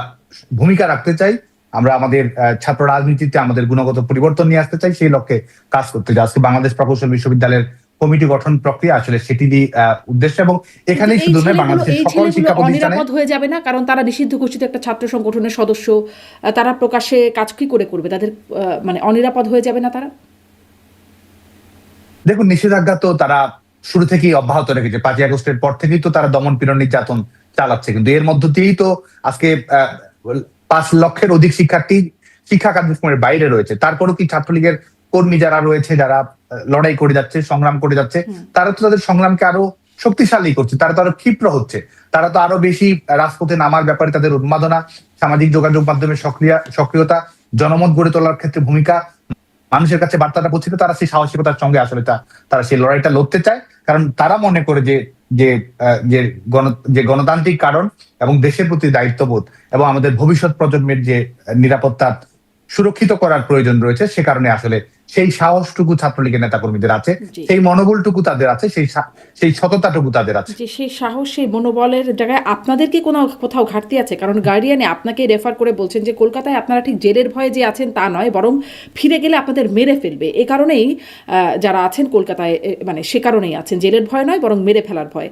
[SPEAKER 2] ভূমিকা রাখতে চাই। আমরা আমাদের ছাত্র রাজনীতিতে আমাদের গুণগত পরিবর্তন নিয়ে আসতে চাই, সেই লক্ষ্যে কাজ করতে চাই। আজকে বাংলাদেশ প্রকৌশল বিশ্ববিদ্যালয়ের কমিটি গঠন প্রক্রিয়া আসলে সেটিরই উদ্দেশ্য, এবং এখানেই শুধু নয়, বাংলাদেশের সকল শিক্ষা প্রতিষ্ঠানে
[SPEAKER 1] অনিরাপদ হয়ে যাবে না? কারণ তারা নিষিদ্ধ ঘোষিত একটা ছাত্র সংগঠনের সদস্য, তারা প্রকাশ্যে কাজ কি করে করবে? তাদের মানে অনিরাপদ হয়ে যাবে না তারা?
[SPEAKER 2] দেখুন, নিষেধাজ্ঞা তো তারা শুরু থেকেই অব্যাহত রেখেছে। 5ই আগস্টের পর থেকেই তো তারা দমন পীড়ন নির্যাতন চালাচ্ছে, কিন্তু এর মধ্য দিয়েই তো আজকে 5 লক্ষের অধিক শিক্ষার্থী শিক্ষা কার্যক্রমের বাইরে রয়েছে। তারপরও কি ছাত্রলীগের কর্মী যারা রয়েছে, যারা লড়াই করে যাচ্ছে, সংগ্রাম করে যাচ্ছে, তারা তো তাদের সংগ্রামকে আরো শক্তিশালী করছে, তারা তো আরো ক্ষিপ্র হচ্ছে, তারা তো আরো বেশি রাজপথে নামার ব্যাপারে তাদের উন্মাদনা, সামাজিক যোগাযোগ মাধ্যমে সক্রিয়তা, জনমত গড়ে তোলার ক্ষেত্রে ভূমিকা, মানুষের কাছে বার্তাটা পৌঁছে, তারা সেই সাহসিকতার সঙ্গে আসলে তারা সেই লড়াইটা লড়তে চায়। কারণ তারা মনে করে যে যে গণতান্ত্রিক কারণ এবং দেশের প্রতি দায়িত্ববোধ এবং আমাদের ভবিষ্যৎ প্রজন্মের যে নিরাপত্তা সুরক্ষিত করার প্রয়োজন রয়েছে, সে কারণে আসলে সেই সাহসটুকু ছাত্রলীগের নেতাকর্মীদের আছে, সেই মনোবলটুকু তাদের আছে, সেই সততাটুকু তাদের আছে।
[SPEAKER 1] যে সেই সাহস, সেই মনোবলের জায়গায় আপনাদের কি কোথাও ঘাটতি আছে? কারণ গার্ডিয়ানে আপনাকে রেফার করে বলছেন যে কলকাতায় আপনারা ঠিক জেলের ভয়ে যে আছেন তা নয়, বরং ফিরে গেলে আপনাদের মেরে ফেলবে। এ কারণেই যারা আছেন কলকাতায়, মানে সে কারণেই আছেন, জেলের ভয় নয় বরং মেরে ফেলার ভয়।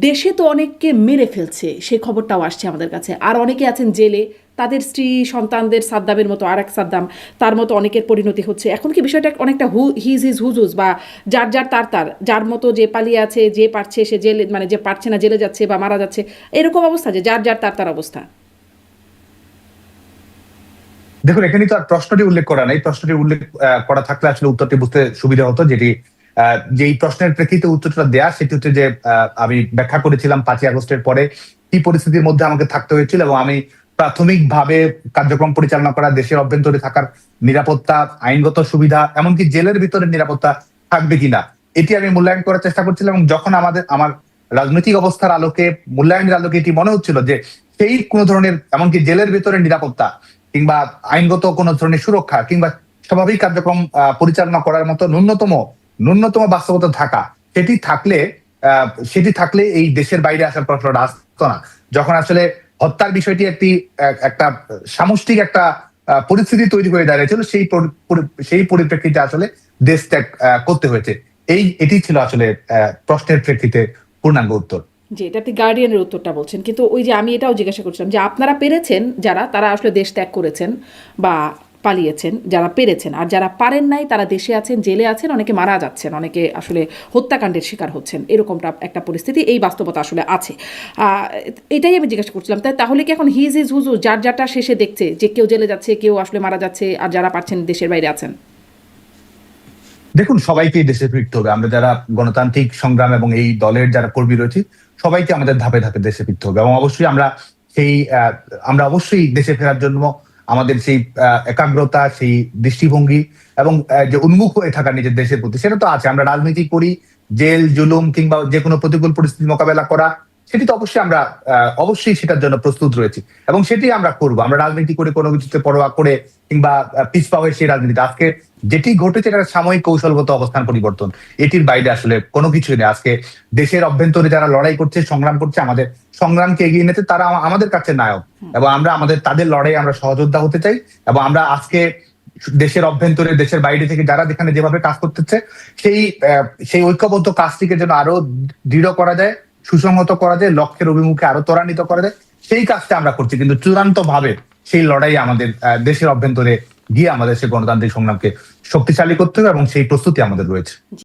[SPEAKER 1] দেশে তো অনেককে মেরে ফেলছে, সেই খবরটাও আসছে আমাদের কাছে। আর অনেকে আছেন জেলে, তাদের স্ত্রী সন্তানদের, সাদ্দামের মতো আর এক সাদ্দাম, তার মতো অনেকের পরিণতি হচ্ছে। এখন কি বিষয়টা অনেকটা হিজ হুজুজ, বা যার তার যার মতো যে পালিয়ে আছে, যে পারছে সে জেলে, মানে যে পারছে না জেলে যাচ্ছে বা মারা যাচ্ছে, এরকম অবস্থা, যে যার তার অবস্থা?
[SPEAKER 2] দেখুন, এখানে তো আর প্রশ্নটি উল্লেখ করা নাই। প্রশ্নটি উল্লেখ করা থাকলে আসলে উত্তরটি বুঝতে সুবিধা হতো। যেই প্রশ্নের প্রেক্ষিতে উত্তরটা দেয়া, সেটি হচ্ছে যে আমি ব্যাখ্যা করেছিলাম 5ই আগস্টের পরে কি পরিস্থিতির মধ্যে আমাকে থাকতে হয়েছিল, এবং আমি প্রাথমিকভাবে কার্যক্রম পরিচালনা করা, দেশের অভ্যন্তরে থাকার নিরাপত্তা, আইনগত সুবিধা, এমনকি জেলের ভিতরে নিরাপত্তা থাকবে কিনা, এটি আমি মূল্যায়ন করার চেষ্টা করছিলাম। এবং যখন আমার রাজনৈতিক অবস্থার আলোকে, মূল্যায়নের আলোকে এটি মনে হচ্ছিল যে সেই কোনো ধরনের, এমনকি জেলের ভিতরে নিরাপত্তা কিংবা আইনগত কোনো ধরনের সুরক্ষা কিংবা স্বাভাবিক কার্যক্রম পরিচালনা করার মতো ন্যূনতম বাস্তবতা থাকা, সেটি থাকলে এই দেশের বাইরে আসার প্রশ্নটা আসতো না। যখন আসলে হত্যার বিষয়টি একটা সামষ্টিক একটা পরিস্থিতি তৈরি হয়ে দাঁড়িয়েছিল, সেই পরিপ্রেক্ষিতে আসলে দেশ ত্যাগ করতে হয়েছে। এটি ছিল আসলে প্রশ্নের প্রেক্ষিতে পূর্ণাঙ্গ উত্তর।
[SPEAKER 1] যে এটা আপনি গার্ডিয়ানের উত্তরটা বলছেন, কিন্তু ওই যে আমি এটাও জিজ্ঞাসা করছিলাম যে আপনারা পেরেছেন, তারা আসলে দেশ ত্যাগ করেছেন বা পালিয়েছেন, যারা পেরেছেন, আর যারা পারেন নাই তারা দেশে আছেন, জেলে আছেন, অনেকে মারা যাচ্ছেন, অনেকে আসলে হত্যাকাণ্ডের শিকার হচ্ছেন, এরকমটা একটা পরিস্থিতি, এই বাস্তবতা আসলে আছে। এটাই আমি জিজ্ঞাসা করছিলাম। তাহলে কি এখন হিজ হুজুর, যারটা শেষে দেখছে যে কেউ জেলে যাচ্ছে, কেউ আসলে মারা যাচ্ছে, আর যারা পারছেন দেশের বাইরে আছেন?
[SPEAKER 2] দেখুন, সবাইকেই দেশে ফিরতে হবে। আমরা যারা গণতান্ত্রিক সংগ্রাম এবং এই দলের যারা কর্মী রয়েছে, সবাইকে আমাদের ধাপে ধাপে দেশে ফিরতে হবে। এবং অবশ্যই আমরা সেই আমরা অবশ্যই দেশে ফেরার জন্য আমাদের সেই একাগ্রতা, সেই দৃষ্টিভঙ্গি এবং যে উন্মুখ হয়ে থাকা নিজের দেশের প্রতি, সেটা তো আছে। আমরা রাজনীতি করি, জেল জুলুম কিংবা যে কোনো প্রতিকূল পরিস্থিতি মোকাবেলা করা, সেটি তো অবশ্যই আমরা অবশ্যই সেটার জন্য প্রস্তুত রয়েছি এবং সেটি আমরা করব। আমরা রাজনীতি করে কোনো কিছুতে পরোয়া করে কিংবা পিছপা হয়ে সেই রাজনীতি, আজকে যেটি ঘটেছে এটা সাময়িক কৌশলগত অবস্থান পরিবর্তন, এটির বাইরে আসলে কোনো কিছুই নেই। আজকে দেশের অভ্যন্তরে যারা লড়াই করছে, সংগ্রাম করছে, আমাদের সংগ্রামকে এগিয়ে নিতে তারা আমাদের কাছে নায়ক এবং আমরা তাদের লড়াই আমরা সহযোদ্ধা হতে চাই এবং আমরা আজকে দেশের অভ্যন্তরে দেশের বাইরে থেকে যারা যেখানে যেভাবে কাজ করতেছে সেই ঐক্যবদ্ধ কাজটিকে যেন আরো দৃঢ় করা যায়, সুসংহত করা যায়, লক্ষ্যের অভিমুখে আরো ত্বরান্বিত করা যায়, সেই কাজটা আমরা করছি। কিন্তু চূড়ান্ত ভাবে সেই লড়াই আমাদের দেশের অভ্যন্তরে গিয়ে আমাদের সেই গণতান্ত্রিক সংগ্রামকে শক্তিশালী করতে হবে এবং সেই প্রস্তুতি আমাদের রয়েছে।